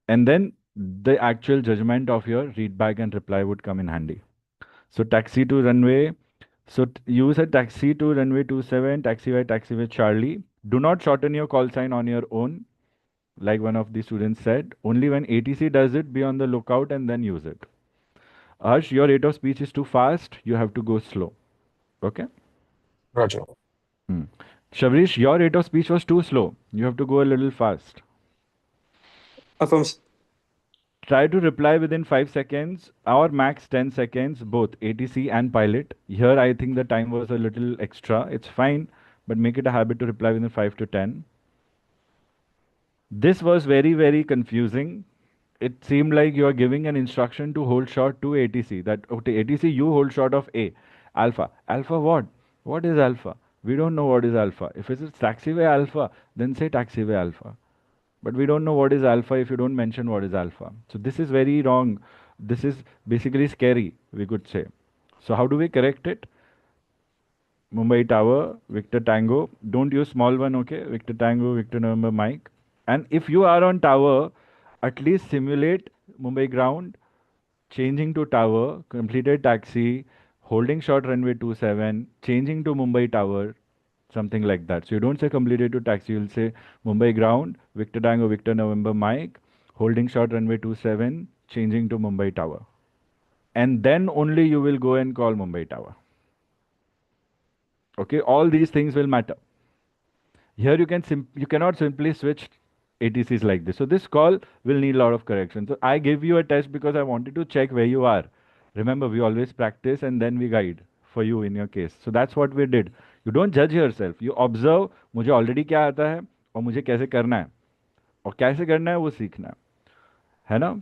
And then the actual judgment of your readback and reply would come in handy. So taxi to runway. So use a taxi to runway 27, taxiway Charlie. Do not shorten your call sign on your own. Like one of the students said, only when ATC does it, be on the lookout and then use it. Harsh, your rate of speech is too fast. You have to go slow. Okay? Roger. Hmm. Shavrish, your rate of speech was too slow. You have to go a little fast. From Try to reply within 5 seconds or max 10 seconds, both ATC and pilot. Here, I think the time was a little extra. It's fine, but make it a habit to reply within 5 to 10. This was very, very confusing. It seemed like you are giving an instruction to hold short to ATC. That, okay, ATC, you hold short of A. Alpha. Alpha what? What is alpha? We don't know what is alpha. If it is taxiway alpha, then say taxiway alpha. But we don't know what is alpha if you don't mention what is alpha. So this is very wrong. This is basically scary, we could say. So how do we correct it? Mumbai Tower, Victor Tango. Don't use small one, okay? Victor Tango, Victor November Mike. And if you are on tower, at least simulate Mumbai ground, changing to tower, completed taxi, holding short runway 27, changing to Mumbai Tower, something like that. So you don't say completed to taxi, you'll say Mumbai ground, Victor Tango, Victor November Mike, holding short runway 27, changing to Mumbai Tower. And then only you will go and call Mumbai Tower. Okay, all these things will matter. Here you cannot simply switch ATCs like this. So this call will need a lot of correction. So I gave you a test because I wanted to check where you are. Remember, we always practice and then we guide for you in your case. So that's what we did. You don't judge yourself. You observe मुझे already क्या आता है और मुझे कैसे करना है और कैसे करना है वो सीखना है ना?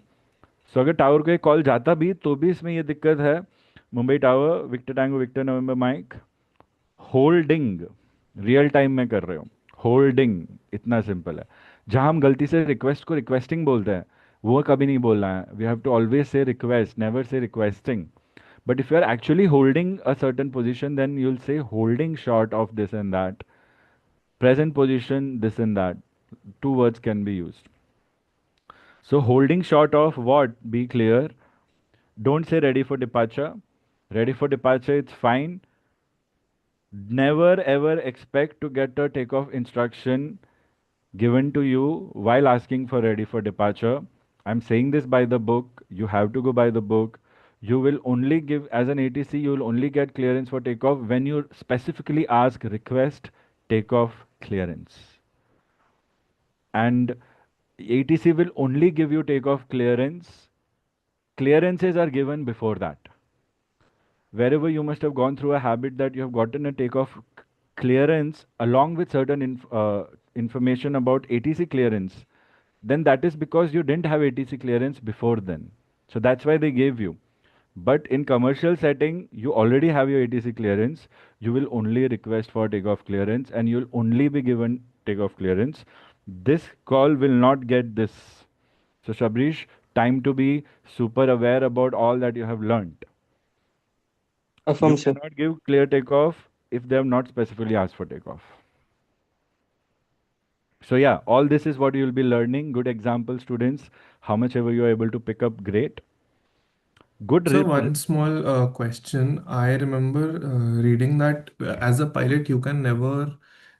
सो अगर टावर को एक कॉल जाता भी तो भी इसमें ये दिक्कत है Mumbai tower Victor tango Victor November Mike holding real time में कर रहे हो होल्डिंग इतना सिंपल है जहां हम गलती से रिक्वेस्ट को रिक्वेस्टिंग बोलते हैं वो कभी नहीं बोलना है we have to always say request never say requesting but if you are actually holding a certain position then you'll say holding short of this and that present position this and that two words can be used so holding short of what be clear don't say ready for departure ready for departure it's fine never ever expect to get a takeoff instruction given to you while asking for ready for departure. I'm saying this by the book. You have to go by the book. You will only give, as an ATC, you will only get clearance for takeoff when you specifically ask request takeoff clearance. And ATC will only give you takeoff clearance. Clearances are given before that. Wherever you must have gone through a habit that you have gotten a takeoff clearance along with certain information about ATC clearance, then that is because you didn't have ATC clearance before then. So that's why they gave you. But in commercial setting, you already have your ATC clearance. You will only request for takeoff clearance and you'll only be given takeoff clearance. This call will not get this. So Shabrish, time to be super aware about all that you have learned. You Affirm, sir. cannot give clear takeoff if they have not specifically asked for takeoff. So yeah, all this is what you will be learning. Good example, students. How much ever you are able to pick up, great. Good. So one small question. I remember reading that as a pilot, you can never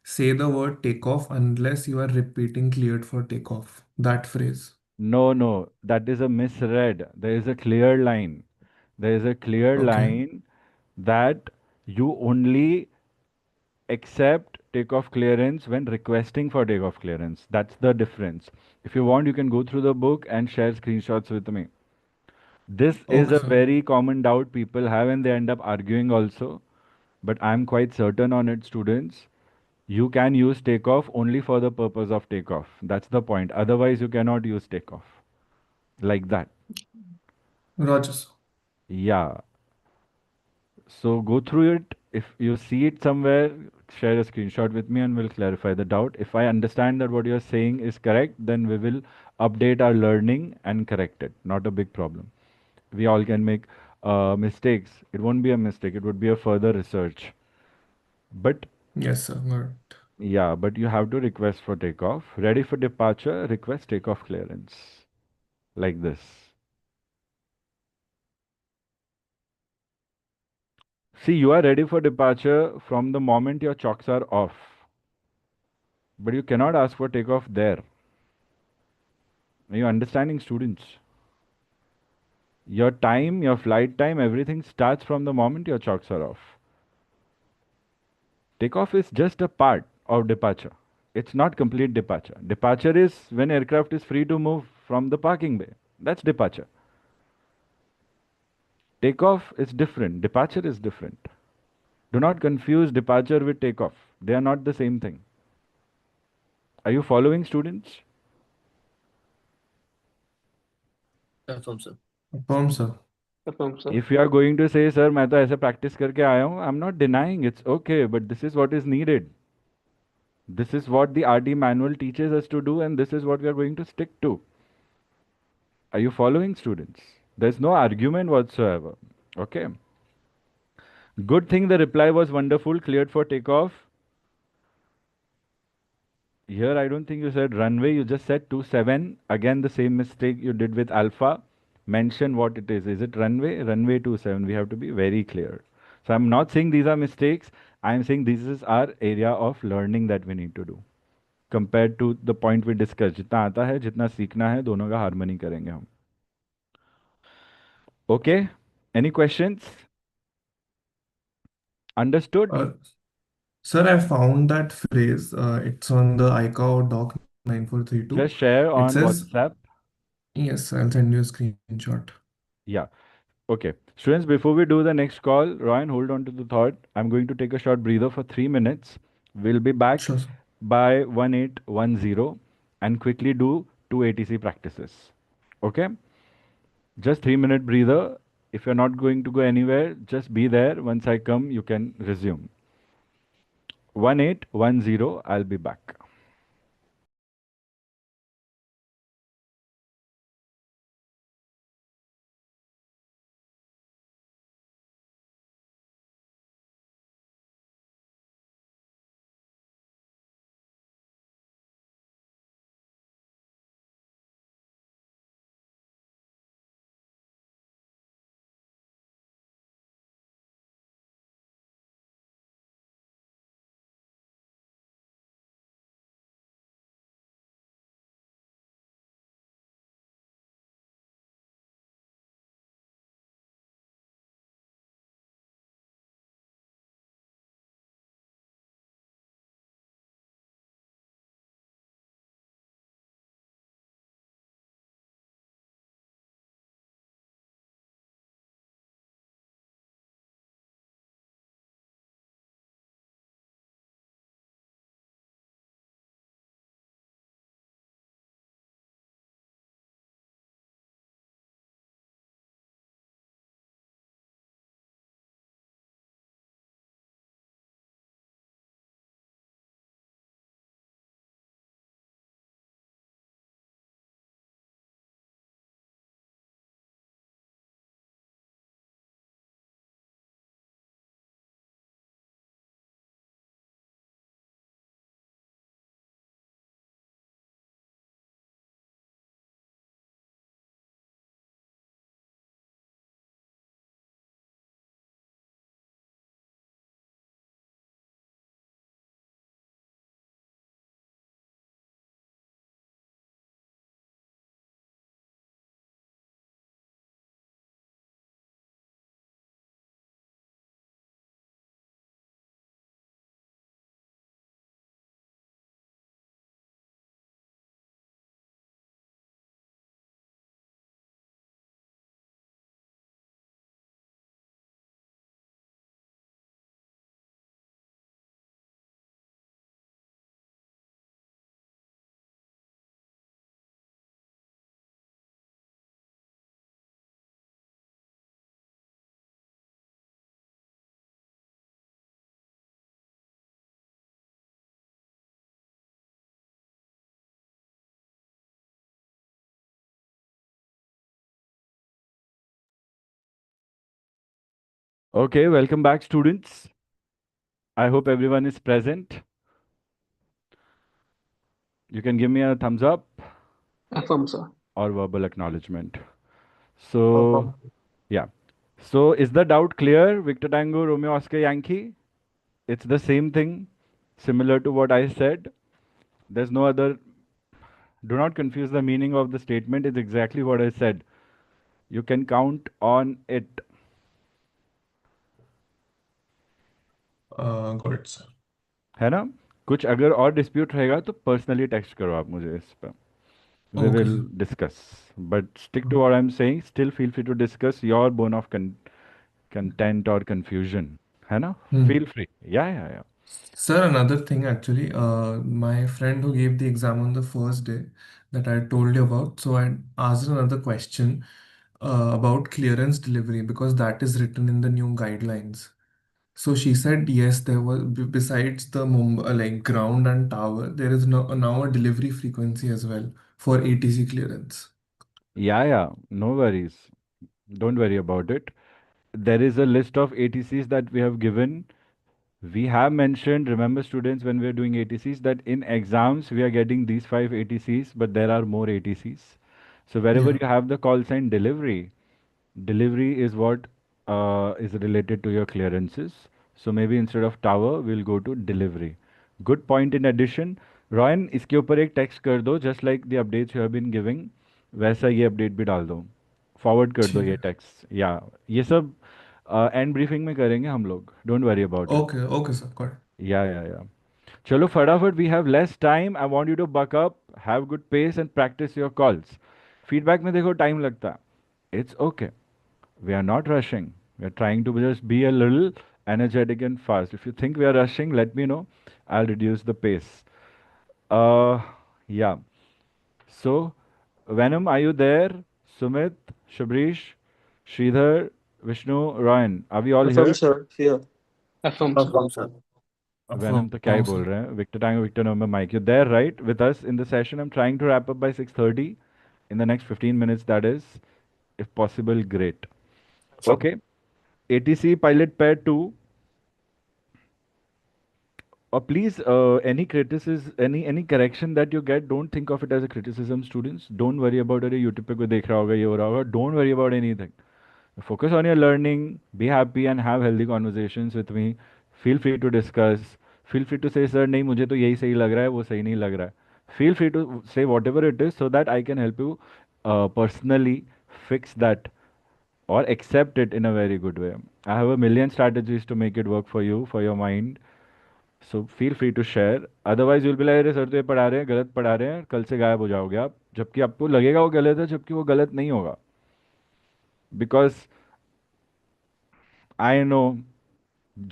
say the word takeoff unless you are repeating cleared for takeoff. That phrase. No, no, that is a misread. There is a clear line. There is a clear Okay. line that you only accept takeoff clearance when requesting for takeoff clearance. That's the difference. If you want, you can go through the book and share screenshots with me. This is Okay, a sir. very common doubt people have and they end up arguing also. But I'm quite certain on it, students. You can use takeoff only for the purpose of takeoff. That's the point. Otherwise, you cannot use takeoff like that. Roger, sir. Yeah. So go through it. If you see it somewhere, share a screenshot with me and we'll clarify the doubt. If I understand that what you're saying is correct, then we will update our learning and correct it. Not a big problem. We all can make mistakes. It won't be a mistake, it would be a further research. But Yes, sir. Got it. yeah, but you have to request for takeoff. Ready for departure, request takeoff clearance. Like this. See, you are ready for departure from the moment your chocks are off. But you cannot ask for takeoff there. Are you understanding, students? Your time, your flight time, everything starts from the moment your chocks are off. Takeoff is just a part of departure. It's not complete departure. Departure is when aircraft is free to move from the parking bay. That's departure. Takeoff is different. Departure is different. Do not confuse departure with takeoff. They are not the same thing. Are you following, students? Affirm, sir. Affirm, sir. Affirm, sir. If you are going to say, sir, मैं तो ऐसे practice करके आया हूँ, I'm not denying it's okay, but this is what is needed. This is what the RD manual teaches us to do, and this is what we are going to stick to. Are you following, students? There's no argument whatsoever. Okay. Good thing the reply was wonderful, cleared for takeoff. Here, I don't think you said runway, you just said 27. Again, the same mistake you did with alpha. Mention what it is. Is it runway? Runway 27. We have to be very clear. So I'm not saying these are mistakes. I'm saying this is our area of learning that we need to do. Compared to the point we discussed. जितना आता है, जितना सीखना है, दोनों का harmony करेंगे हम. Okay? Any questions? Understood? Uh, Sir, I found that phrase. It's on the ICAO Doc 9432. Just share It on says, WhatsApp. yes, I'll send you a screenshot. Yeah. Okay. Students, before we do the next call, Ryan, hold on to the thought. I'm going to take a short breather for 3 minutes. We'll be back Sure, sir. by 1810 and quickly do 2 ATC practices. Okay? Just 3 minute breather. If you're not going to go anywhere, just be there. Once I come, you can resume. 1810, I'll be back. Okay, welcome back, students. I hope everyone is present. You can give me a thumbs up Affirm, sir. or verbal acknowledgement. So, Affirm. yeah. So, is the doubt clear? Victor Tango, Romeo Oscar Yankee? It's the same thing, similar to what I said. There's no other. Do not confuse the meaning of the statement. It's exactly what I said. You can count on it. Got it, sir. है ना? कुछ अगर और dispute रहेगा तो personally text करो आप मुझे इस पर. We Okay, will sir. discuss. But stick to what I'm saying. Still feel free to discuss your bone of content or confusion. है ना? Feel free. Yeah. Sir, another thing actually, my friend who gave the exam on the first day, that I told you about. So I asked another question about clearance delivery because that is written in the new guidelines. So she said yes, there was besides the Mumbai, like ground and tower, there is now a delivery frequency as well for ATC clearance. Yeah, no worries. Don't worry about it. There is a list of ATCs that we have given. We have mentioned, remember students, when we are doing ATCs, that in exams we are getting these 5 ATCs, but there are more ATCs. So wherever Yeah. you have the call sign delivery, delivery is what is related to your clearances. So maybe instead of tower, we'll go to delivery. Good point in addition. Ryan, इसके ऊपर एक text कर दो, just like the updates you have been giving, वैसा ये update भी डाल दो. Forward कर दो ठीक ये है. text. Yeah, ये सब end briefing में करेंगे हम लोग. Don't worry about it. Okay, okay, sir. Got it. Yeah. चलो फटाफट, we have less time. I want you to buck up, have good pace and practice your calls. Feedback में देखो time लगता है. It's okay. We are not rushing. We are trying to just be a little energetic and fast. If you think we are rushing, let me know. I'll reduce the pace. Uh, yeah. So, Venom, are you there? Sumit, Shabrish, Sridhar, Vishnu, Ryan, are we all Affirm, here? sir. Here. Affirm, sir. Affirm, sir. Venom तो क्या ही Affirm, बोल sir. रहे हैं? Victor Tango, Victor November, Mike. You're there, right? With us in the session. I'm trying to wrap up by 6:30. In the next 15 minutes, that is. If possible, great. Affirm. Okay. ATC Pilot Pair 2. Please, any criticism, any correction that you get, don't think of it as a criticism, students. Don't worry about it. YouTube पे कोई देख रहा होगा, ये हो रहा होगा. Don't worry about anything. Focus on your learning. Be happy and have healthy conversations with me. Feel free to discuss. Feel free to say, sir, नहीं मुझे तो यही सही लग रहा है, वो सही नहीं लग रहा है. Feel free to say whatever it is so that I can help you personally fix that or accept it in a very good way. I have a million strategies to make it work for you, for your mind. So feel free to share. Otherwise you'll be like, अरे sir तो ये पढ़ा रहे हैं, गलत पढ़ा रहे हैं, कल से गायब हो जाओगे आप, जबकि आपको लगेगा वो गलत है, जबकि वो गलत नहीं होगा. Because I know,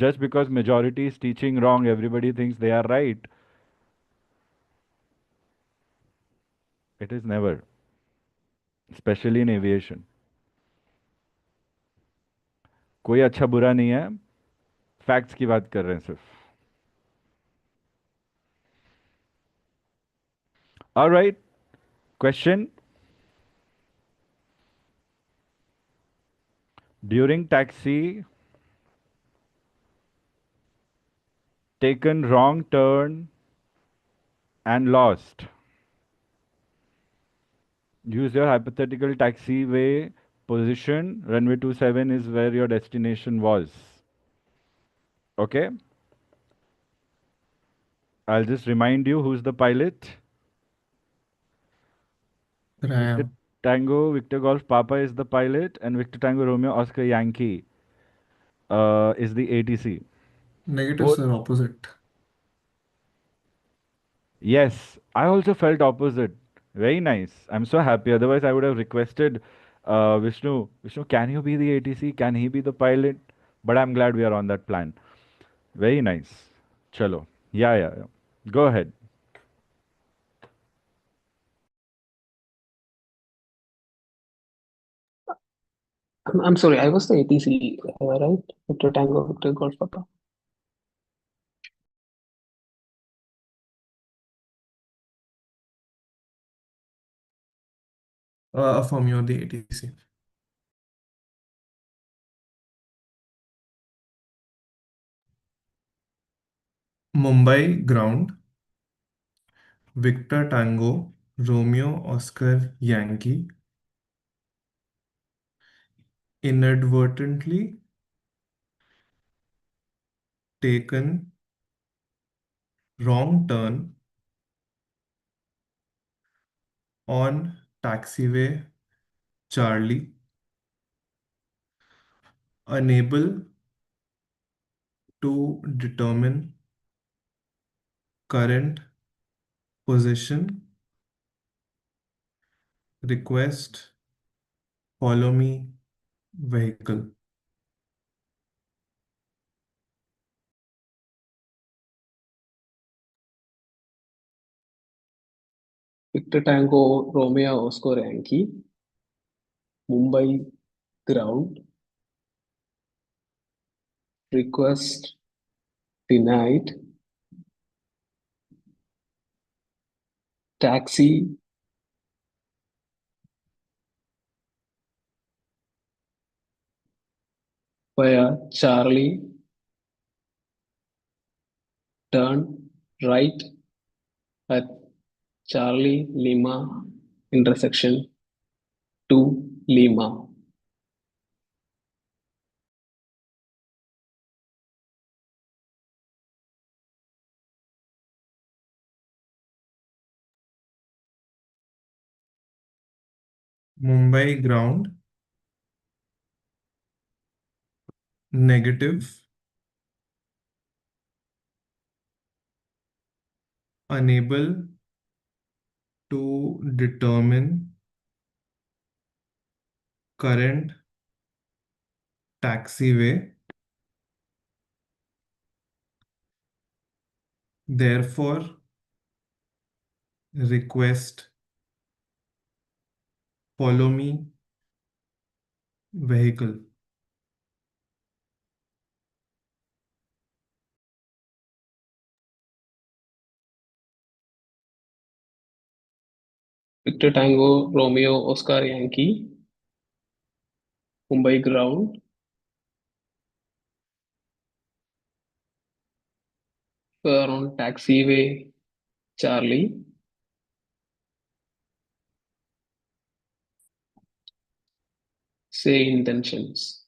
just because majority is teaching wrong, everybody thinks they are right. It is never, especially in aviation. कोई अच्छा बुरा नहीं है, फैक्ट्स की बात कर रहे हैं सिर्फ. Alright, question. During taxi, taken wrong turn and lost. Use your hypothetical taxiway position. Runway 27 is where your destination was. Okay? I'll just remind you who's the pilot. Sir, I Victor am. Tango, Victor Golf Papa is the pilot, and Victor Tango Romeo Oscar Yankee is the ATC. Negative, Both. sir. Opposite. Yes, I also felt opposite. Very nice. I'm so happy. Otherwise, I would have requested Vishnu. Vishnu, can you be the ATC? Can he be the pilot? But I'm glad we are on that plan. Very nice. Chalo. Yeah. Go ahead. I'm sorry, I was the ATC, right? Victor Tango, Victor Golf Papa. Affirm you're the ATC. Mumbai ground. Victor Tango, Romeo Oscar Yankee, inadvertently taken wrong turn on taxiway Charlie, unable to determine current position, request follow me vehicle. Victor Tango Romeo Oscar Yankee, Mumbai ground, request denied, taxi via Charlie, turn right at Charlie Lima intersection to Lima. Mumbai ground, negative, unable to determine current taxiway, therefore request follow me vehicle. Victor Tango Romeo Oscar Yankee, Mumbai ground, we're on taxiway Charlie, say intentions.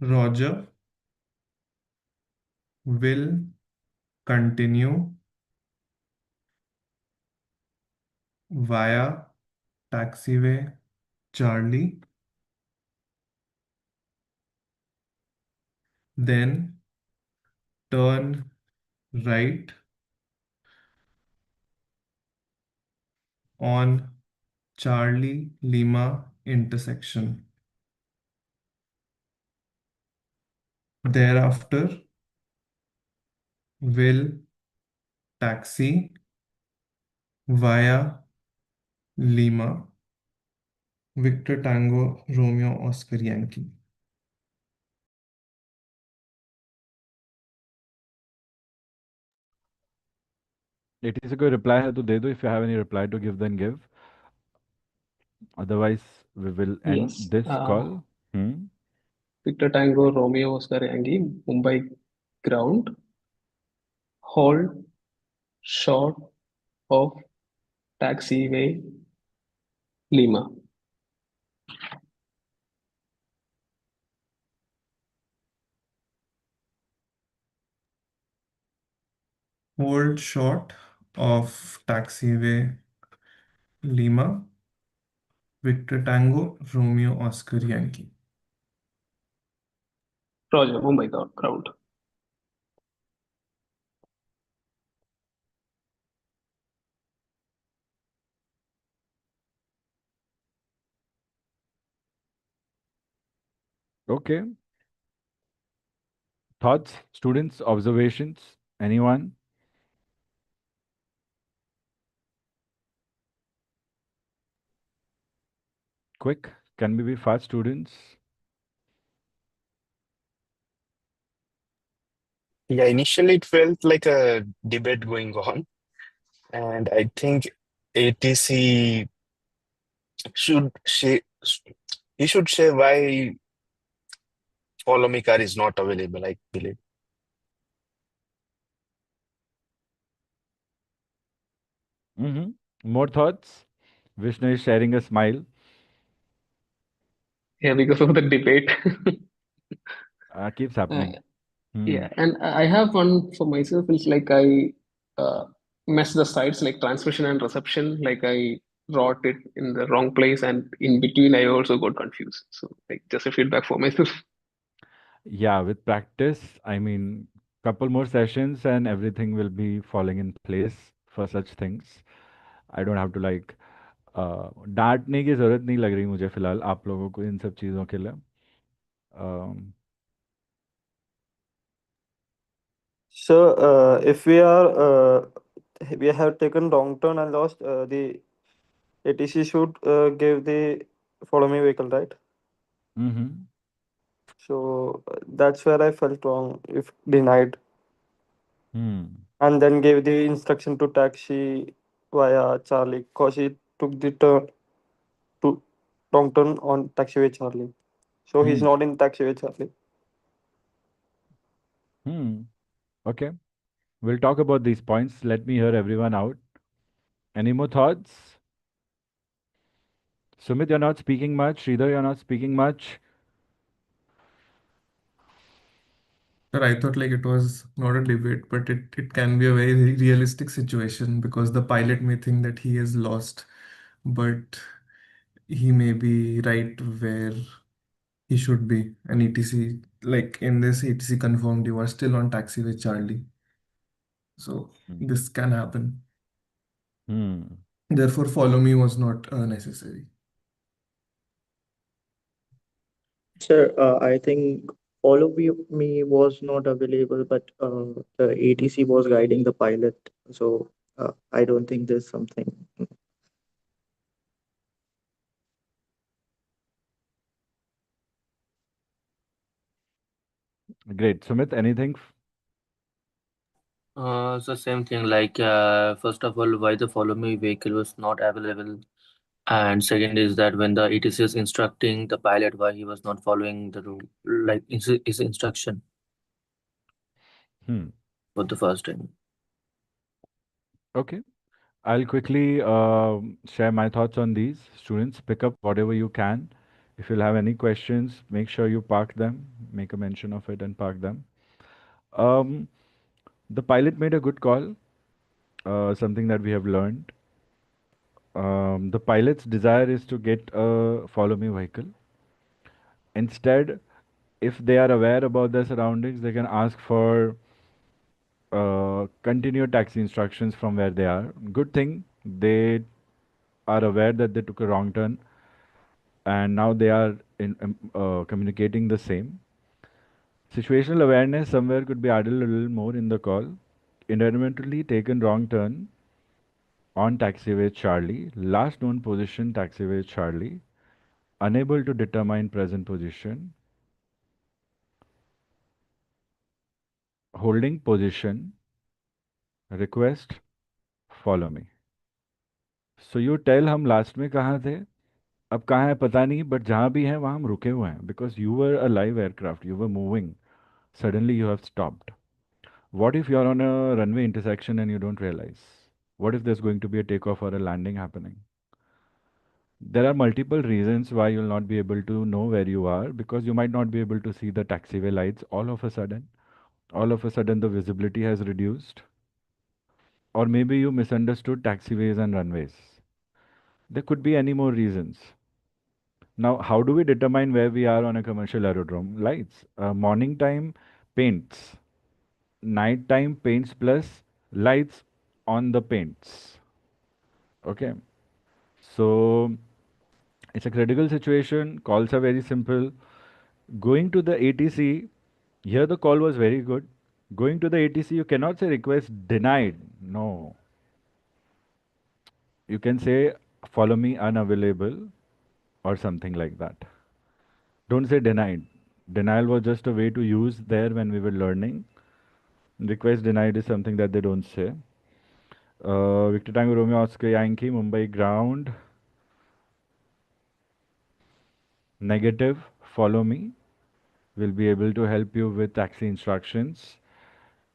Roger will continue via taxiway Charlie, then turn right on Charlie Lima intersection. Thereafter, will taxi via Lima, Victor Tango Romeo Oscar Yankee. ATC कोई reply है तो दे दो. If you have any reply to give, then give. Otherwise, we will end Yes. this call. Victor Tango Romeo Oscar Yankee, Mumbai ground, hold short of taxiway Lima. Hold short of taxiway Lima, Victor Tango Romeo Oscar Yankee. Roger, Mumbai ground. Okay. Thoughts, students, observations? Anyone? Quick. Can we be fast, students? Yeah, initially it felt like a debate going on, and I think ATC should say he should say why follow me car is not available, I believe. More thoughts? Vishnu is sharing a smile. Yeah, because of the debate. Keeps Uh, happening. yeah, and I have one for myself. It's like I messed the sites like transmission and reception. Like I wrote it in the wrong place, and in between I also got confused. So like just a feedback for myself. Yeah, with practice, I mean, couple more sessions and everything will be falling in place for such things. I don't have to like डांटने की ज़रूरत नहीं लग रही मुझे फ़िलहाल आप लोगों को इन सब चीज़ों के लिए। अम, So, if we have taken wrong turn and lost, the ATC should give the follow me vehicle, right? mhm. So that's where I felt wrong if denied, Hmm. and then gave the instruction to taxi via Charlie because he took the turn to wrong turn on taxiway Charlie. So he's Hmm. not in taxiway Charlie. Hmm. Okay. We'll talk about these points. Let me hear everyone out. Any more thoughts? Sumit, you're not speaking much. Sridhar, you're not speaking much. Sir, I thought like it was not a debate, but it can be a very realistic situation because the pilot may think that he is lost, but he may be right where he should be. And ETC, like in this ETC confirmed you are still on taxi with Charlie. So Hmm. this can happen. Hmm. Therefore, follow me was not necessary. Sir, I think me was not available, but the ATC was guiding the pilot. So I don't think there's something. Great. Sumit, anything? So same thing, like first of all, why the follow me vehicle was not available, and second is that when the ETC is instructing the pilot, why he was not following the rule, like his instruction Hmm. for the first time. Okay. I'll quickly share my thoughts on these. Students, pick up whatever you can. If you'll have any questions, make sure you park them, make a mention of it and park them. Um, the pilot made a good call, something that we have learned. The pilot's desire is to get a follow me vehicle. Instead, if they are aware about their surroundings, they can ask for continue taxi instructions from where they are. Good thing they are aware that they took a wrong turn and now they are communicating the same. Situational awareness somewhere could be added a little more in the call. Inadvertently taken wrong turn on taxiway Charlie, last known position taxiway Charlie, unable to determine present position, holding position, request follow me. So you tell हम last में कहाँ थे अब कहाँ है पता नहीं but जहाँ भी हैं वहाँ हम रुके हुए हैं because you were a live aircraft you were moving suddenly you have stopped. What if you're on a runway intersection and you don't realize? What if there's going to be a takeoff or a landing happening? There are multiple reasons why you'll not be able to know where you are because you might not be able to see the taxiway lights all of a sudden. All of a sudden, the visibility has reduced. Or maybe you misunderstood taxiways and runways. There could be any more reasons. Now, how do we determine where we are on a commercial aerodrome? Lights. Morning time paints. Nighttime paints plus lights on the paints. Okay. So it's a critical situation. Calls are very simple. Going to the ATC, here the call was very good. Going to the ATC, you cannot say request denied. No. You can say follow me unavailable or something like that. Don't say denied. Denial was just a way to use there when we were learning. Request denied is something that they don't say. Victor Tango Romeo Oscar Yankee, Mumbai ground. Negative, follow me. We'll be able to help you with taxi instructions.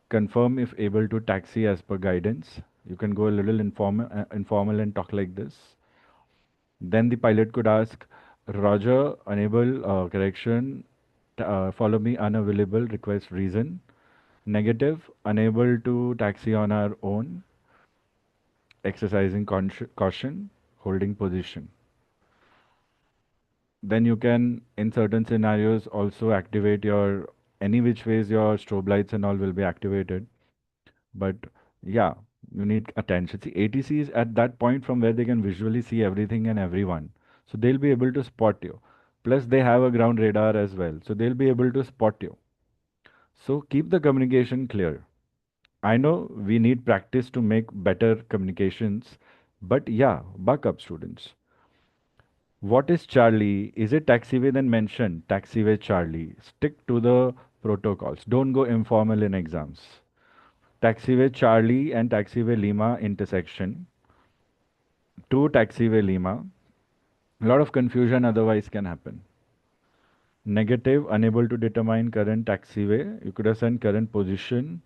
Confirm if able to taxi as per guidance. You can go a little informal and talk like this. Then the pilot could ask, Roger, unable, correction, follow me unavailable, request reason. Negative, unable to taxi on our own, exercising caution, holding position. Then you can, in certain scenarios, also activate any which ways your strobe lights and all will be activated. But yeah, You need attention. See, ATC is at that point from where they can visually see everything and everyone. So they'll be able to spot you. Plus, they have a ground radar as well. So they'll be able to spot you. So keep the communication clear. I know we need practice to make better communications, but yeah, buck up, students. What is Charlie? Is it taxiway? Then mention taxiway Charlie. Stick to the protocols. Don't go informal in exams. Taxiway Charlie and taxiway Lima intersection to taxiway Lima. A lot of confusion otherwise can happen. Negative, unable to determine current taxiway. You could have sent current position.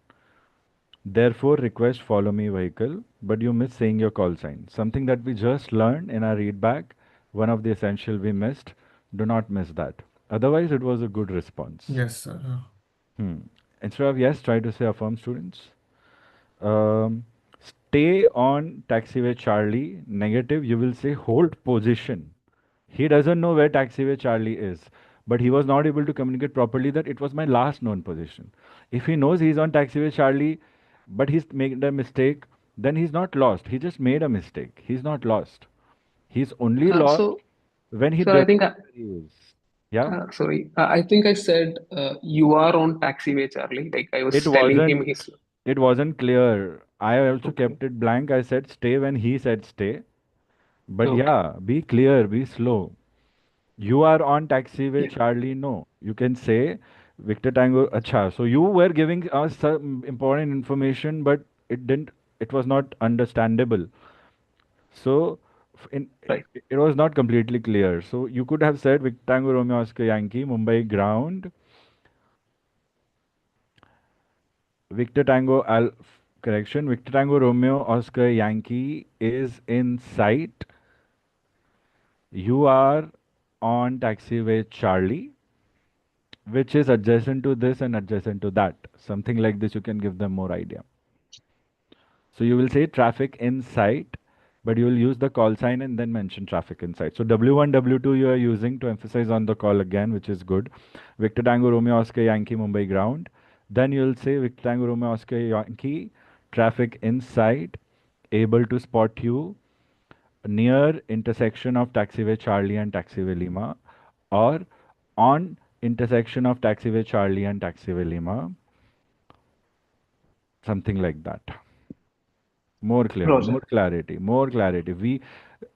Therefore, request follow me vehicle, but you miss saying your call sign. Something that we just learned in our readback, one of the essential we missed. Do not miss that. Otherwise, it was a good response. Yes, sir. Hmm. Instead of yes, try to say affirm, students. Stay on taxiway Charlie. Negative, you will say hold position. He doesn't know where taxiway Charlie is, but he was not able to communicate properly that it was my last known position. If he knows he's on taxiway Charlie, but he's made a mistake, then he's not lost. He just made a mistake. He's not lost. He's only lost So, when he sir, I doesn't think know where he is. Yeah, sorry, I think I said you are on taxiway, Charlie. Like I it was telling wasn't. him he's It wasn't clear. I also okay. kept it blank. I said stay when he said stay. But Okay. yeah, be clear, be slow. You are on taxiway, Yeah. Charlie. No, you can say Victor Tango. Acha. So you were giving us some important information, but it didn't. It was not understandable. So Right. it was not completely clear. So you could have said Victor Tango Romeo Oscar Yankee Mumbai ground. Victor Tango correction. Victor Tango Romeo Oscar Yankee is in sight. You are on taxiway Charlie, which is adjacent to this and adjacent to that. Something like this, you can give them more idea. So you will say traffic in sight, but you will use the call sign and then mention traffic in sight. So W1, W2 you are using to emphasize on the call again, which is good. Victor Tango Romeo Oscar Yankee Mumbai ground. Then you will say Victor Tango Romeo Oscar Yankee traffic in sight, able to spot you near intersection of taxiway Charlie and taxiway Lima, or on intersection of taxiway Charlie and taxiway Lima, something like that. More clear, Roger. more clarity, more clarity.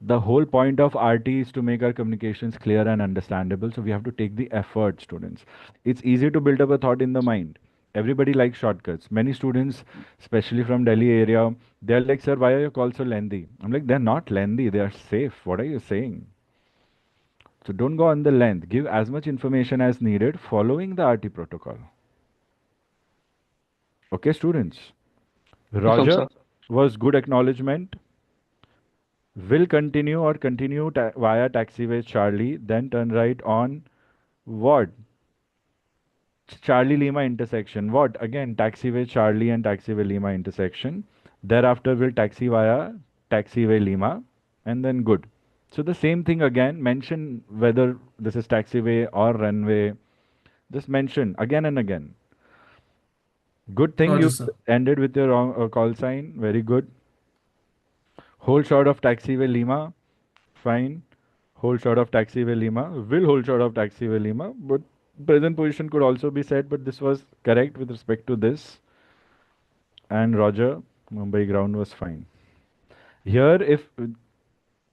The whole point of RT is to make our communications clear and understandable. So we have to take the effort, students. It's easy to build up a thought in the mind. Everybody likes shortcuts. Many students, especially from Delhi area, they're like, sir, why are your calls so lengthy? I'm like, they're not lengthy. They are safe. What are you saying? So don't go on the length. Give as much information as needed following the RT protocol. Okay, students. Affirm, Roger sir. was good acknowledgement. Will continue or continue via taxiway Charlie, then turn right on what? Charlie Lima intersection. What? Again, taxiway Charlie and taxiway Lima intersection. Thereafter, will taxi via taxiway Lima and then good. So the same thing again, mention whether this is taxiway or runway. Just mention again and again. Good thing Roger, you sir. ended with your call sign. Very good. Whole shot of taxiway Lima. Fine. Whole shot of taxiway Lima. Will hold shot of taxiway Lima. But present position could also be said, but this was correct with respect to this. And Roger, Mumbai ground was fine. Here, if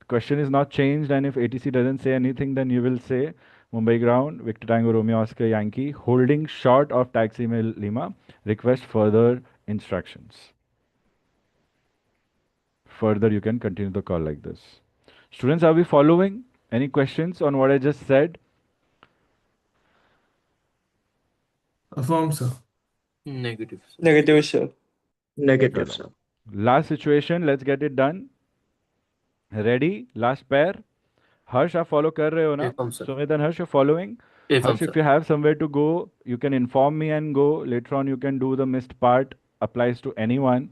question is not changed and if ATC doesn't say anything, then you will say Mumbai ground, Victor Tango Romeo Oscar Yankee, holding short of taxiway Lima. Request further instructions. Further, you can continue the call like this. Students, are we following? Any questions on what I just said? Affirm, sir. Negative, sir. Negative, sir. Negative, Chalo. sir. Last situation, let's get it done. Ready? Last pair. Harsh, आप follow कर रहे हो ना? Affirm, sir. Sumit and Harsh, you're following? Affirm, Harsh, sir. if you have somewhere to go, you can inform me and go. Later on, you can do the missed part. Applies to anyone.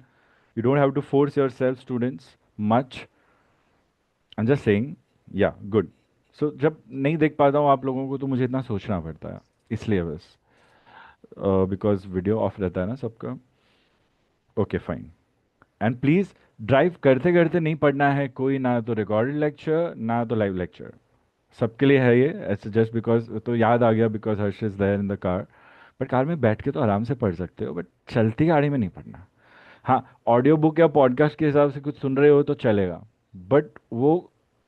You don't have to force yourself, students, much. I'm just saying, yeah, good. So जब नहीं देख पाता हूँ आप लोगों को तो मुझे इतना सोचना पड़ता है इसलिए बस बिकॉज वीडियो ऑफ रहता है ना सबका okay fine and please drive करते करते नहीं पढ़ना है कोई, ना तो रिकॉर्डेड लेक्चर ना तो लाइव लेक्चर। सबके लिए है ये, ऐसे जस्ट बिकॉज तो याद आ गया because Harsh is there in the car. But car में बैठ के तो आराम से पढ़ सकते हो, बट चलती गाड़ी में नहीं पढ़ना। हाँ, ऑडियो बुक या पॉडकास्ट के हिसाब से कुछ सुन रहे हो तो चलेगा, बट वो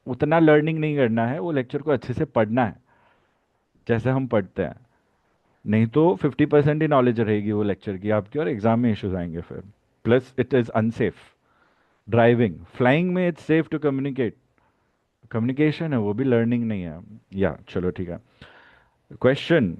उतना लर्निंग नहीं करना है, वो लेक्चर को अच्छे से पढ़ना है जैसे हम पढ़ते हैं। नहीं तो 50% ही नॉलेज रहेगी वो लेक्चर की आपकी, और एग्जाम में इश्यूज आएंगे फिर। Plus it is unsafe. Driving flying में it's safe to communicate, communication है वो भी लर्निंग नहीं है। या चलो ठीक है। Question.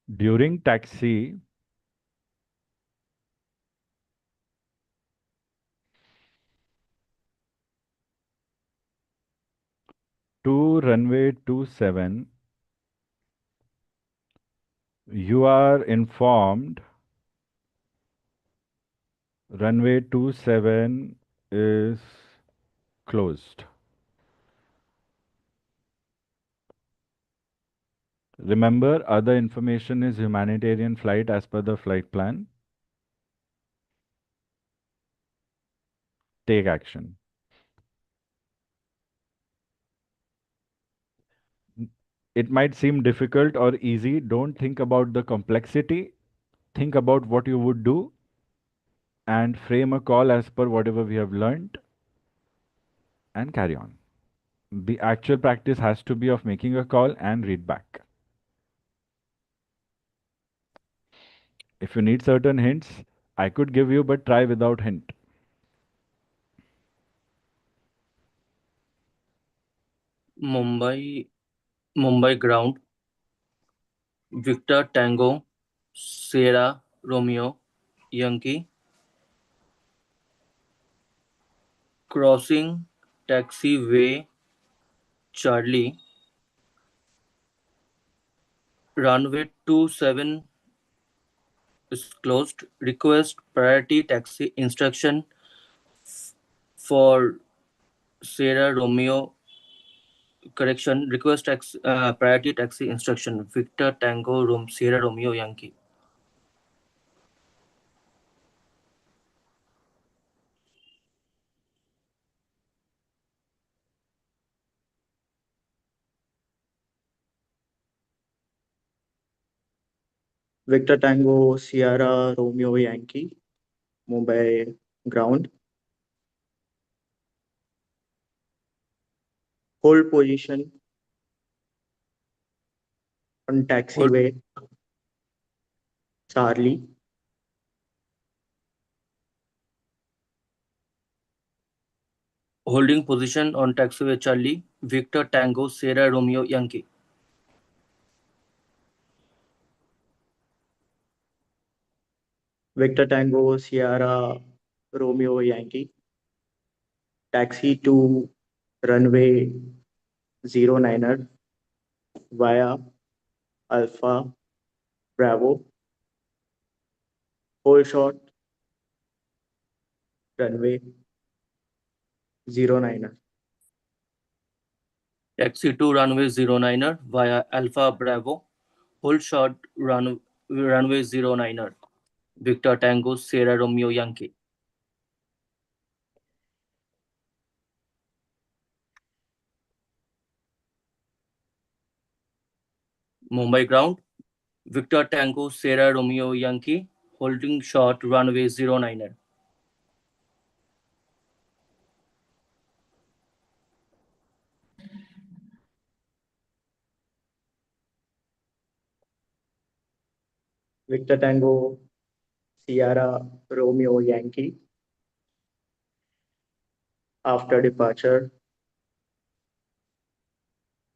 During taxi to runway 27, you are informed runway 27 is closed. Remember, other information is humanitarian flight as per the flight plan. Take action. It might seem difficult or easy. Don't think about the complexity. Think about what you would do and frame a call as per whatever we have learned and carry on. The actual practice has to be of making a call and read back. If you need certain hints, I could give you, but try without hint. Mumbai, Mumbai ground. Victor Tango, Sierra Romeo, Yankee. Crossing taxiway Charlie. Runway 27 is closed. Request priority taxi instruction for Sierra Romeo. Correction. Request priority taxi instruction. Victor Tango Sierra Romeo Yankee. Victor Tango, Sierra, Romeo, Yankee, Mumbai ground. Hold position on Hold, taxiway Charlie. holding position on taxiway Charlie. Victor Tango Sierra Romeo Yankee. Victor Tango, Sierra, Romeo, Yankee. Taxi to runway 09er via Alpha Bravo. Hold short runway 09er. Taxi to runway 09er via Alpha Bravo. Hold short runway 09er. Victor Tango Sierra Romeo Yankee. Mumbai ground. Victor Tango Sierra Romeo Yankee. Holding short runway 09er. Victor Tango, Sierra, Romeo, Yankee. After departure,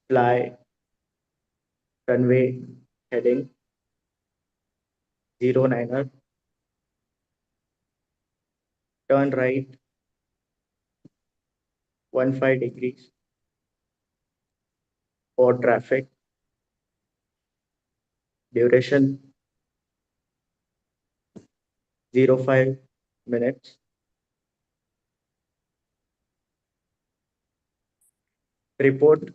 fly runway heading 09er. Turn right 15 degrees for traffic. Duration 05 minutes. Report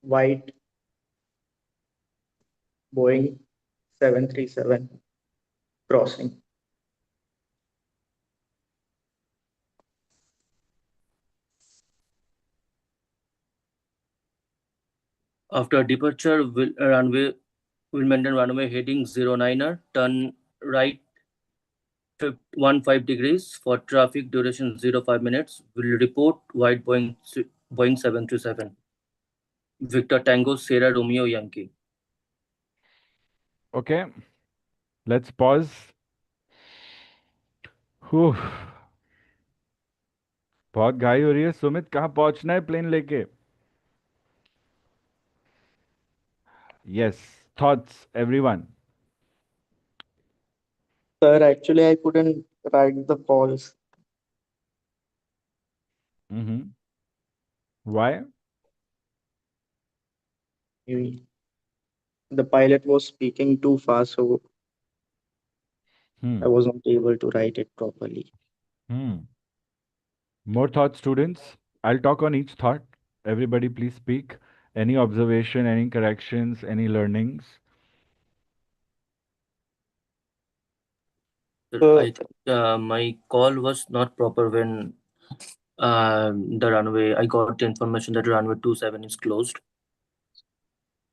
white Boeing 737 crossing. After departure, will maintain runway heading 09er, turn right 15 degrees for traffic duration 05 minutes. Will report white Boeing 737. Victor Tango Sierra Romeo Yankee. Okay, let's pause. Whew. बहुत घाई हो रही है सुमित, कहाँ पहुंचना है plane लेके? Yes, thoughts, everyone. Sir, actually, I couldn't write the calls. Mm-hmm. Why? Maybe the pilot was speaking too fast, so I Hmm. was not able to write it properly. Hmm. More thoughts, students? I'll talk on each thought. Everybody, please speak. Any observation, any corrections, any learnings? So, I think my call was not proper when the runway. I got the information that runway 27 is closed.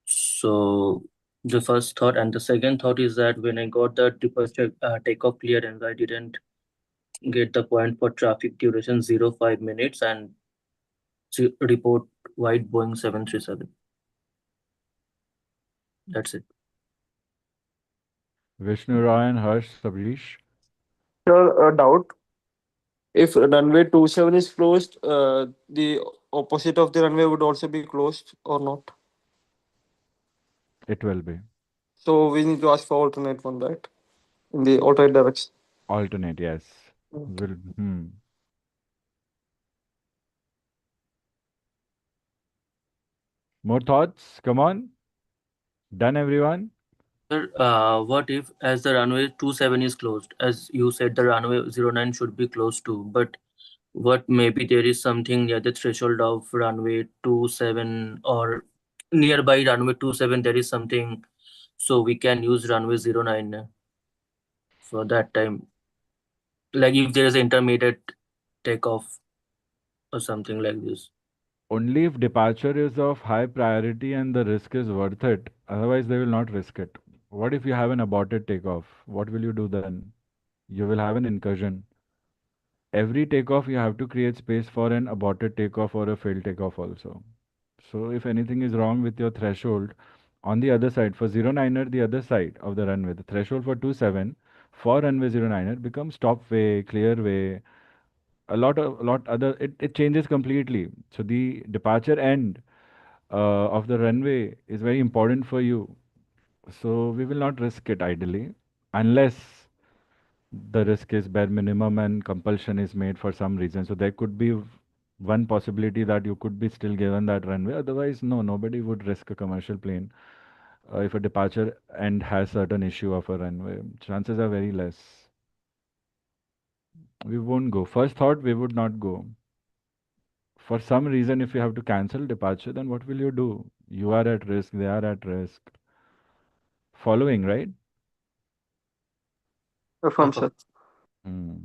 So the first thought and the second thought is that when I got the departure takeoff clearance, I didn't get the point for traffic duration 05 minutes and report white Boeing 737. That's it. Vishnu Roy and Harsh Sabrish. sir, a doubt. If runway 27 is closed, the opposite of the runway would also be closed or not? It will be. So we need to ask for alternate one, right? In the alternate direction. Alternate, yes. Okay. Will. Hmm. More thoughts? Come on. Done, everyone? Sir, what if as the runway 27 is closed, as you said the runway 09 should be closed too, but what maybe there is something near the threshold of runway 27 or nearby runway 27 there is something, so we can use runway 09 for that time, like if there is an intermediate takeoff or something like this. Only if departure is of high priority and the risk is worth it. Otherwise, they will not risk it. What if you have an aborted takeoff? What will you do then? You will have an incursion. Every takeoff, you have to create space for an aborted takeoff or a failed takeoff also. So, if anything is wrong with your threshold, on the other side, for 09er, the other side of the runway, the threshold for 27 for runway 09er becomes stop way, clear way, a lot other, it changes completely. So, the departure end of the runway is very important for you. So, we will not risk it ideally unless the risk is bare minimum and compulsion is made for some reason. So there could be one possibility that you could be still given that runway. Otherwise, no, nobody would risk a commercial plane if a departure end has certain issue of a runway. Chances are very less. We won't go. First thought, we would not go. For some reason, if you have to cancel departure, then what will you do? You are at risk, they are at risk. Following, right? Affirm, sir. Hmm.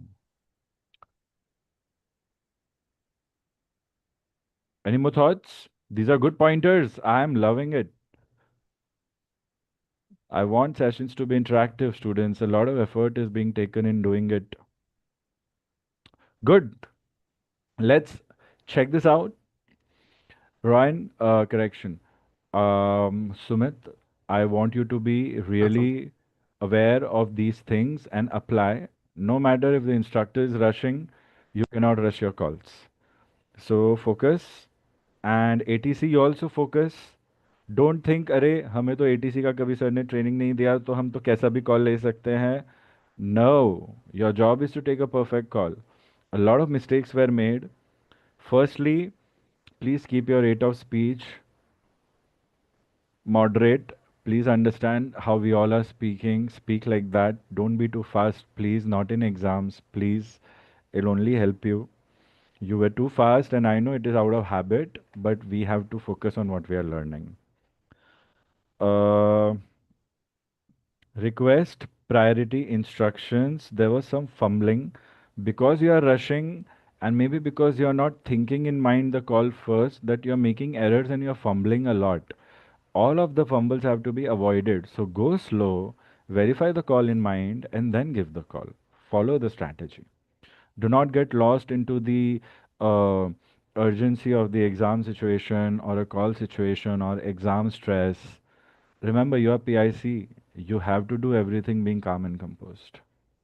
Any more thoughts? These are good pointers. I am loving it. I want sessions to be interactive, students. A lot of effort is being taken in doing it. Good. Let's check this out. Ryan, correction. Sumit, I want you to be Affirm. really aware of these things and apply. No matter if the instructor is rushing, you cannot rush your calls. So focus. And ATC you also focus. Don't think अरे हमें तो ATC का कभी sir ने training नहीं दिया तो हम तो कैसा भी कॉल ले सकते हैं. No, your job is to take a perfect call. A lot of mistakes were made. Firstly, please keep your rate of speech moderate. Please understand how we all are speaking. Speak like that. Don't be too fast, please. Not in exams, please. It'll only help you. You were too fast, and I know it is out of habit, but we have to focus on what we are learning. Uh, Request priority instructions. There was some fumbling because you are rushing, and maybe because you are not thinking in mind the call first, that you are making errors and you are fumbling a lot. All of the fumbles have to be avoided. So go slow, verify the call in mind, and then give the call. Follow the strategy. Do not get lost into the uh, urgency of the exam situation or a call situation or exam stress. Remember, you are PIC. You have to do everything being calm and composed.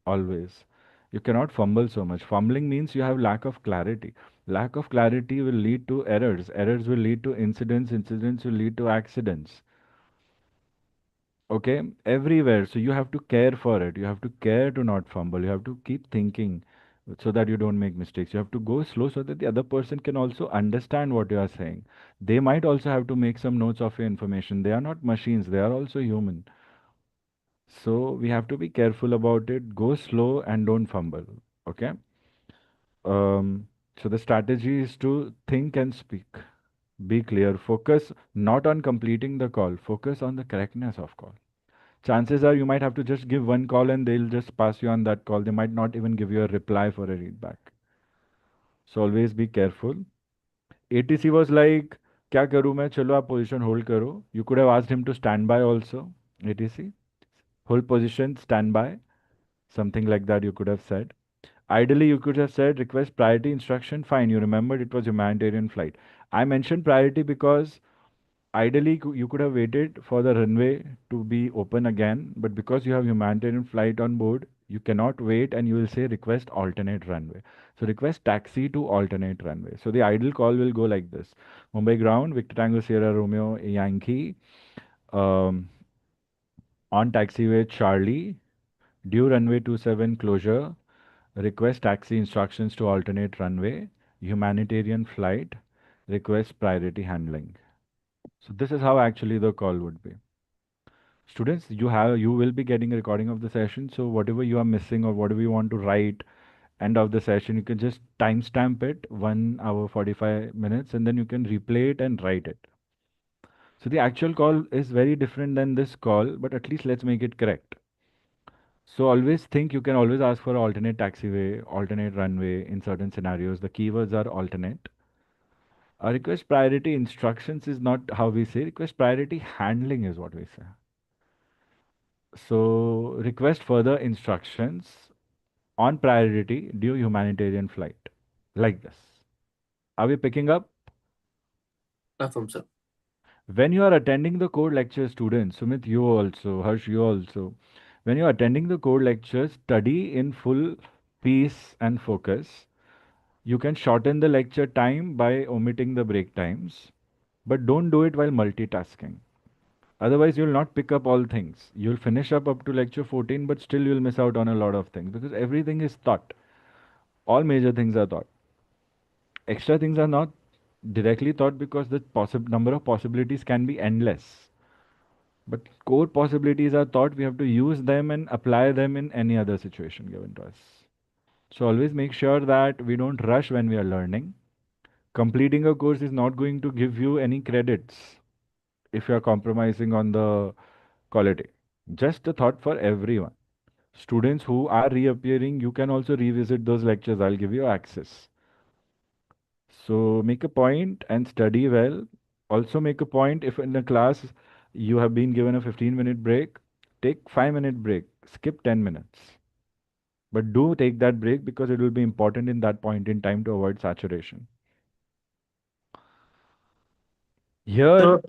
Always. You cannot fumble so much. Fumbling means you have lack of clarity. Lack of clarity will lead to errors. Errors will lead to incidents. Incidents will lead to accidents. Okay? Everywhere. So you have to care for it. You have to care to not fumble. You have to keep thinking so that you don't make mistakes. You have to go slow so that the other person can also understand what you are saying. They might also have to make some notes of your information. They are not machines, they are also human. So we have to be careful about it. Go slow and don't fumble. Okay. So the strategy is to think and speak. Be clear. Focus not on completing the call. Focus on the correctness of call. Chances are you might have to just give one call and they'll just pass you on that call. They might not even give you a reply for a readback. So always be careful. ATC was like, क्या करूँ मैं चलो आप position hold करो. You could have asked him to stand by also. ATC hold position, stand by, something like that you could have said. Ideally, you could have said request priority instruction. Fine, you remembered it was humanitarian flight. I mentioned priority because ideally you could have waited for the runway to be open again, but because you have humanitarian flight on board, you cannot wait and you will say request alternate runway. So request taxi to alternate runway. So the ideal call will go like this: Mumbai ground, Victor Tango Sierra Romeo Yankee, um, on taxiway Charlie, due runway 27 closure, request taxi instructions to alternate runway, humanitarian flight, request priority handling. So this is how actually the call would be. Students, you will be getting a recording of the session. So whatever you are missing or whatever you want to write end of the session, you can just timestamp it 1 hour 45 minutes and then you can replay it and write it. So the actual call is very different than this call, but at least let's make it correct. So always think you can always ask for alternate taxiway, alternate runway in certain scenarios. The keywords are alternate. A request priority instructions is not how we say. Request priority handling is what we say. So request further instructions on priority due humanitarian flight. Like this. Are we picking up? Affirm, sir. When you are attending the core lecture, students, Sumit, you also, Harsh, you also, when you are attending the core lecture, study in full peace and focus. You can shorten the lecture time by omitting the break times, but don't do it while multitasking. Otherwise, you'll not pick up all things. You'll finish up to lecture 14, but still you'll miss out on a lot of things because everything is taught. All major things are taught. Extra things are not directly taught because the number of possibilities can be endless. But core possibilities are taught. We have to use them and apply them in any other situation given to us. So always make sure that we don't rush when we are learning. Completing a course is not going to give you any credits if you are compromising on the quality. Just a thought for everyone. Students who are reappearing, you can also revisit those lectures. I'll give you access. So make a point and study well. Also make a point if in a class you have been given a 15-minute break, take 5-minute break, skip 10 minutes. But do take that break because it will be important in that point in time to avoid saturation. Here, So,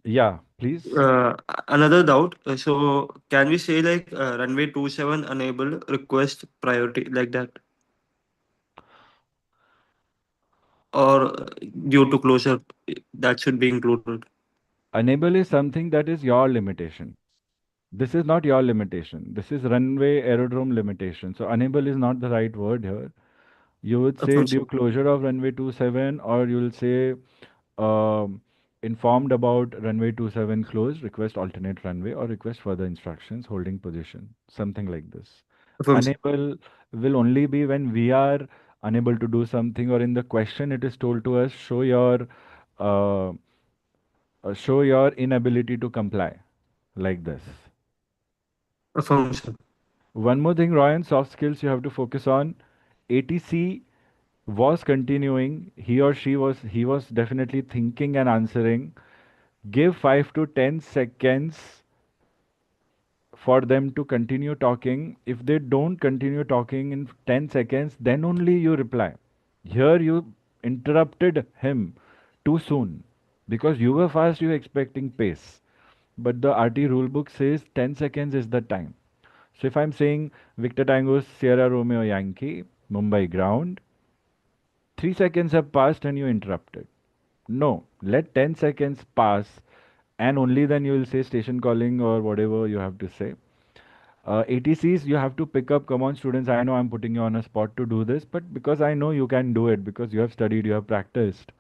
yeah, please. uh, another doubt. So, can we say like runway 27 enable request priority like that, or due to closure that should be included? Enable is something that is your limitation. This is not your limitation. This is runway aerodrome limitation. So enable is not the right word here. You would say From due closure of runway 27 or you'll say um, Informed about runway 27 closed, request alternate runway or request further instructions, holding position, something like this. Affirm, sir. Unable will only be when we are unable to do something, or in the question it is told to us, uh, show your inability to comply, like this. Affirm, sir. One more thing, Ryan, soft skills you have to focus on. ATC was continuing. He was definitely thinking and answering. Give 5 to 10 seconds for them to continue talking. If they don't continue talking in 10 seconds, then only you reply. Here you interrupted him too soon because you were fast, you were expecting pace. But the RT rulebook says 10 seconds is the time. So if I'm saying Victor Tango Sierra Romeo Yankee, Mumbai ground, 3 seconds have passed and you interrupted. No, let 10 seconds pass and only then you will say station calling or whatever you have to say. ATCs, you have to pick up. Come on, students. I know I'm putting you on a spot to do this, but because I know you can do it, because you have studied, you have practiced.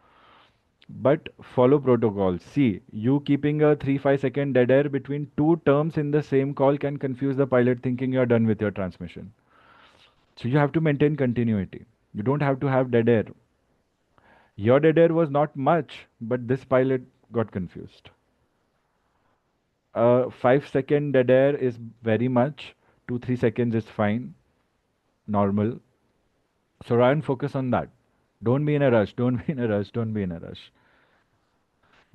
But follow protocols. See, you keeping a 3-5 second dead air between two terms in the same call can confuse the pilot thinking you're done with your transmission. So you have to maintain continuity. You don't have to have dead air. Your dead air was not much, but this pilot got confused. 5 second dead air is very much. 2-3 seconds is fine, normal. So Ryan, focus on that. Don't be in a rush. Don't be in a rush. Don't be in a rush.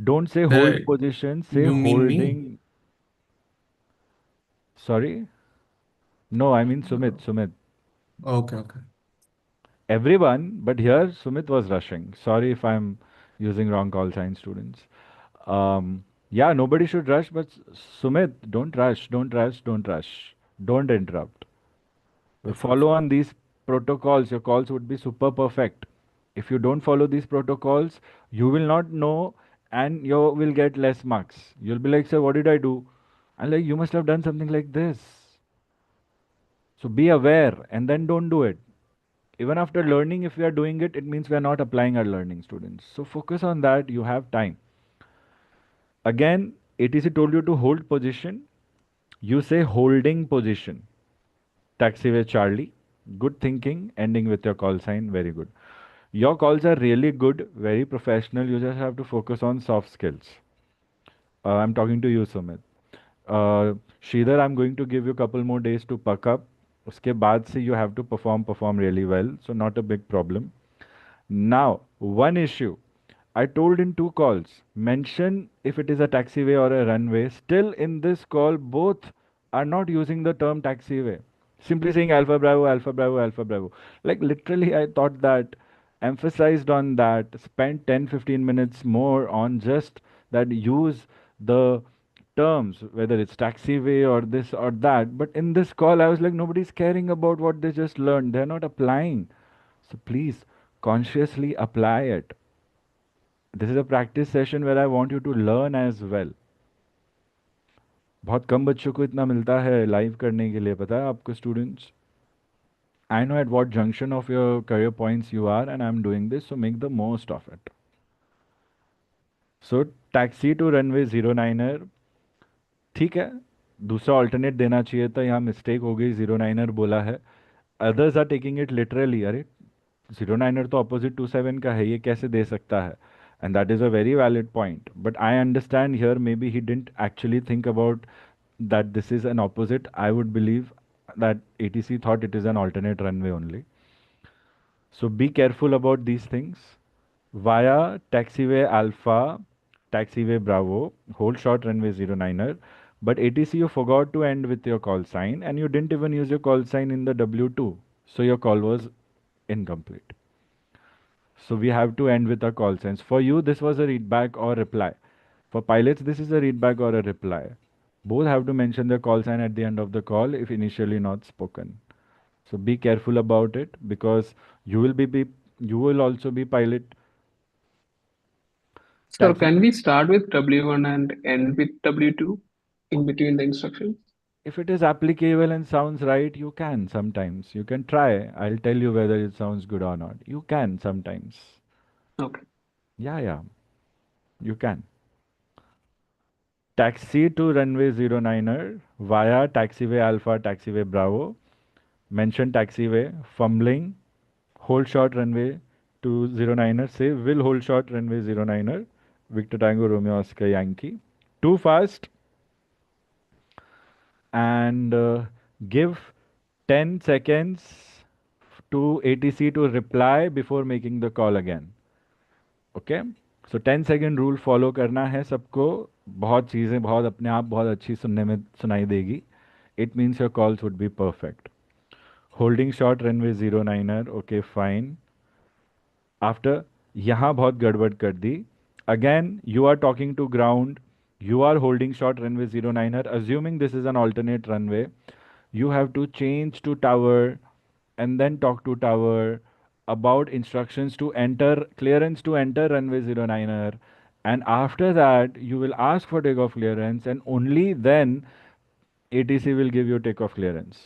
Don't say hold There, position. Say you mean me? holding. Sorry. No, I mean Sumit. Sumit. Okay, okay. Everyone, but here Sumit was rushing. Sorry if I'm using wrong call sign, students. Yeah, nobody should rush, but Sumit, don't rush. Don't rush. Don't rush. Don't interrupt. Perfect. Follow on these protocols. Your calls would be super perfect. If you don't follow these protocols, you will not know and you will get less marks. You'll be like, sir, what did I do? And like, you must have done something like this. So be aware and then don't do it. Even after learning, if we are doing it, it means we are not applying our learning, students. So focus on that. You have time. Again, ATC told you to hold position. You say holding position. Taxiway Charlie. Good thinking. Ending with your call sign. Very good. Your calls are really good, very professional. You just have to focus on soft skills. I'm talking to you, Sumit. Sridhar, I'm going to give you a couple more days to puck up. उसके बाद से you have to perform really well. So not a big problem. Now, one issue. I told in two calls, mention if it is a taxiway or a runway. Still in this call, both are not using the term taxiway. Simply saying Alpha Bravo, Alpha Bravo, Alpha Bravo. Like literally, I thought that, emphasized on that, spent 10-15 minutes more on just that, use the terms, whether it's taxiway or this or that. But in this call, I was like, nobody's caring about what they just learned. They're not applying. So please consciously apply it. This is a practice session where I want you to learn as well. बहुत कम बच्चों को इतना मिलता है live करने के लिए, पता है आपको students. I know at what junction of your career points you are and I'm doing this, so make the most of it. So taxi to runway 09er, ठीक है. दूसरा ऑल्टरनेट देना चाहिए था, यहाँ मिस्टेक हो गई, 09er बोला है. Others are taking it literally. अरे 09er तो अपोजिट 27 का है, ये कैसे दे सकता है? And that is a very valid point. But I understand here maybe he didn't actually think about that this is an opposite. I would believe that ATC thought it is an alternate runway only. So be careful about these things. Via taxiway Alpha, taxiway Bravo, hold short runway 09er. But ATC you forgot to end with your call sign and you didn't even use your call sign in the W2. So your call was incomplete. So we have to end with a call signs. For you, this was a readback or reply. For pilots, this is a readback or a reply. Both have to mention the call sign at the end of the call if initially not spoken. So be careful about it because you will also be pilot So taxi. can we start with W1 and end with W2 in between the instructions? If it is applicable and sounds right, you can sometimes. You can try. I'll tell you whether it sounds good or not. You can sometimes. Okay. Yeah, yeah, you can. Taxi to runway 09er via taxiway Alpha, taxiway Bravo. Mention taxiway, fumbling, hold short runway to 09er. Say will hold short runway 09er. Victor Tango Romeo Oscar Yankee. Too fast and give 10 seconds to ATC to reply before making the call again. Okay so 10 second rule follow करना है सबको. बहुत चीज़ें बहुत अपने आप बहुत अच्छी सुनने में सुनाई देगी. It means your calls would be perfect. Holding short runway 09er. Okay fine. After यहाँ बहुत गड़बड़ कर दी. Again you are talking to ground. You are holding short runway 09er. Assuming this is an alternate runway, you have to change to tower and then talk to tower about instructions to enter clearance to enter runway 09er. And after that, you will ask for takeoff clearance, and only then ATC will give you takeoff clearance.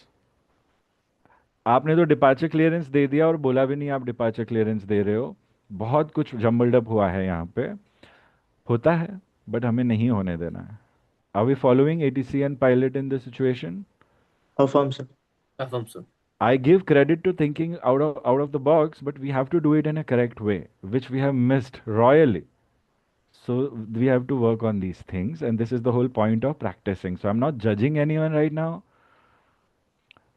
आपने तो departure clearance दे दिया और बोला भी नहीं आप departure clearance दे रहे हो. बहुत कुछ जम्बल्ड अप हुआ है यहाँ पे. होता है बट हमें नहीं होने देना है. Are we following ATC and pilot in this situation? Affirm, sir. Affirm, sir. I give credit to thinking out of the box, but we have to do it in a correct way, which we have missed royally. So we have to work on these things, and this is the whole point of practicing. So I'm not judging anyone right now.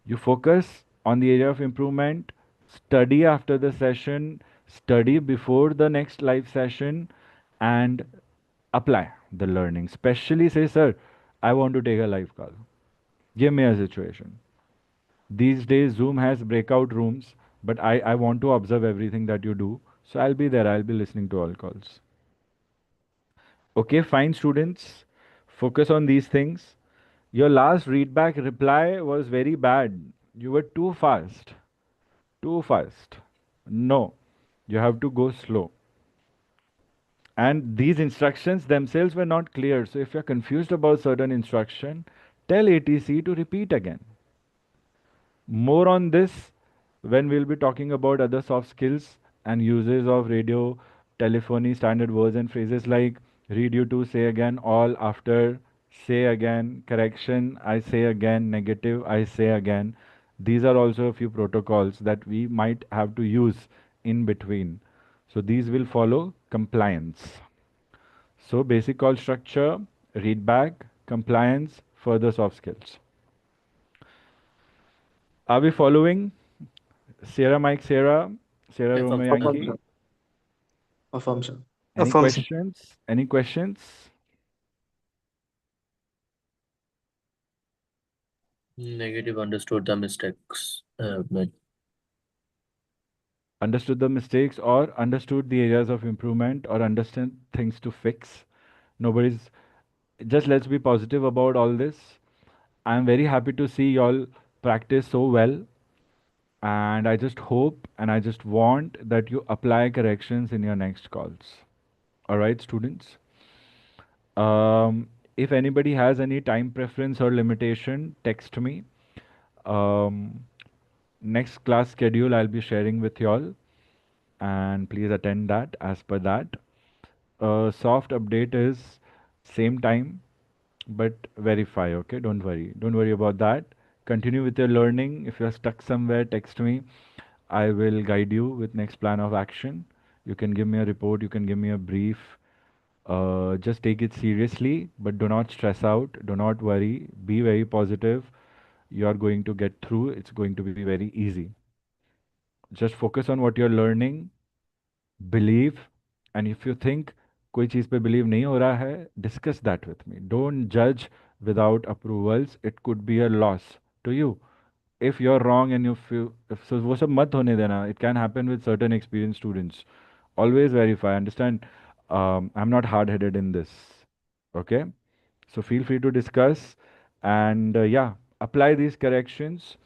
You focus on the area of improvement, study after the session, study before the next live session, and apply the learning. Especially say, sir, I want to take a live call. Give me a situation. These days, Zoom has breakout rooms, but I want to observe everything that you do. So I'll be there, I'll be listening to all calls. Okay, fine, students. Focus on these things. Your last readback reply was very bad. You were too fast. Too fast. No, you have to go slow. And these instructions themselves were not clear. So if you're confused about certain instruction, tell ATC to repeat again. More on this when we'll be talking about other soft skills and uses of radio, telephony, standard words and phrases like read you to, say again, all, after, say again, correction, I say again, negative, I say again. These are also a few protocols that we might have to use in between. So these will follow compliance. So basic call structure, read back, compliance, further soft skills. Are we following? Sierra Mike Sierra, Sierra Affirm, Romeo sir. Affirm, Yankee. sir. Affirm, sir. Any Affirm, sir. questions? Any questions? Negative, understood the mistakes. Understood the mistakes or understood the areas of improvement or understand things to fix. Nobody's just let's be positive about all this. I'm very happy to see y'all practice so well. And I just hope and I just want that you apply corrections in your next calls. All right, students? If anybody has any time preference or limitation, text me. Um, Next class schedule I'll be sharing with y'all, and please attend that as per that. Soft update is same time, but verify. Okay, don't worry about that. Continue with your learning. If you're stuck somewhere, text me. I will guide you with next plan of action. You can give me a report. You can give me a brief. Just take it seriously, but do not stress out. Do not worry. Be very positive. You are going to get through. It's going to be very easy. Just focus on what you're learning. Believe. And if you think कोई चीज़ पे believe नहीं हो रहा है, discuss that with me. Don't judge without approvals. It could be a loss to you. If you're wrong and you feel, if, so वो सब मत होने देना. It can happen with certain experienced students. Always verify. Understand? I'm not hard-headed in this. Okay? So feel free to discuss and yeah, apply these corrections.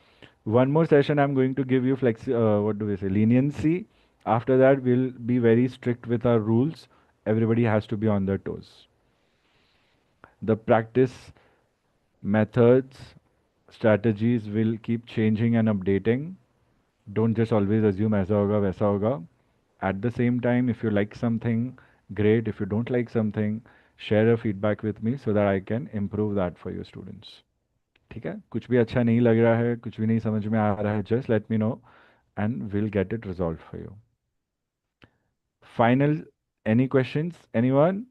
One more session, I'm going to give you what do we say, leniency. After that, we'll be very strict with our rules. Everybody has to be on their toes. The practice methods, strategies will keep changing and updating. Don't just always assume aisa hoga, waisa hoga. At the same time, if you like something, great. If you don't like something, share a feedback with me so that I can improve that for your students. ठीक है, कुछ भी अच्छा नहीं लग रहा है, कुछ भी नहीं समझ में आ रहा है, just let me know and we'll get it resolved for you. Final, any questions? Anyone?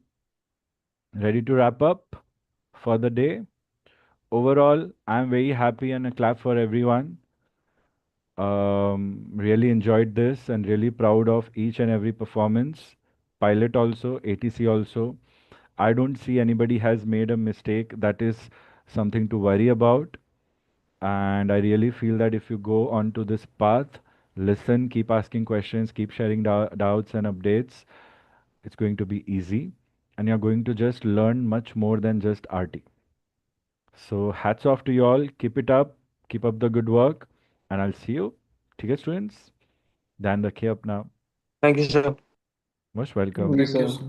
Ready to wrap up for the day? Overall, I'm very happy and a clap for everyone. Really enjoyed this and really proud of each and every performance. Pilot also, ATC also. I don't see anybody has made a mistake that is something to worry about. And I really feel that if you go onto this path, listen, keep asking questions, keep sharing doubts and updates, it's going to be easy. And you're going to just learn much more than just RT. So hats off to you all. Keep it up. Keep up the good work. And I'll see you. ठीक है students? ध्यान रखिए अपना. Thank you, sir. Most welcome. Thank you, Thank you, sir. sir.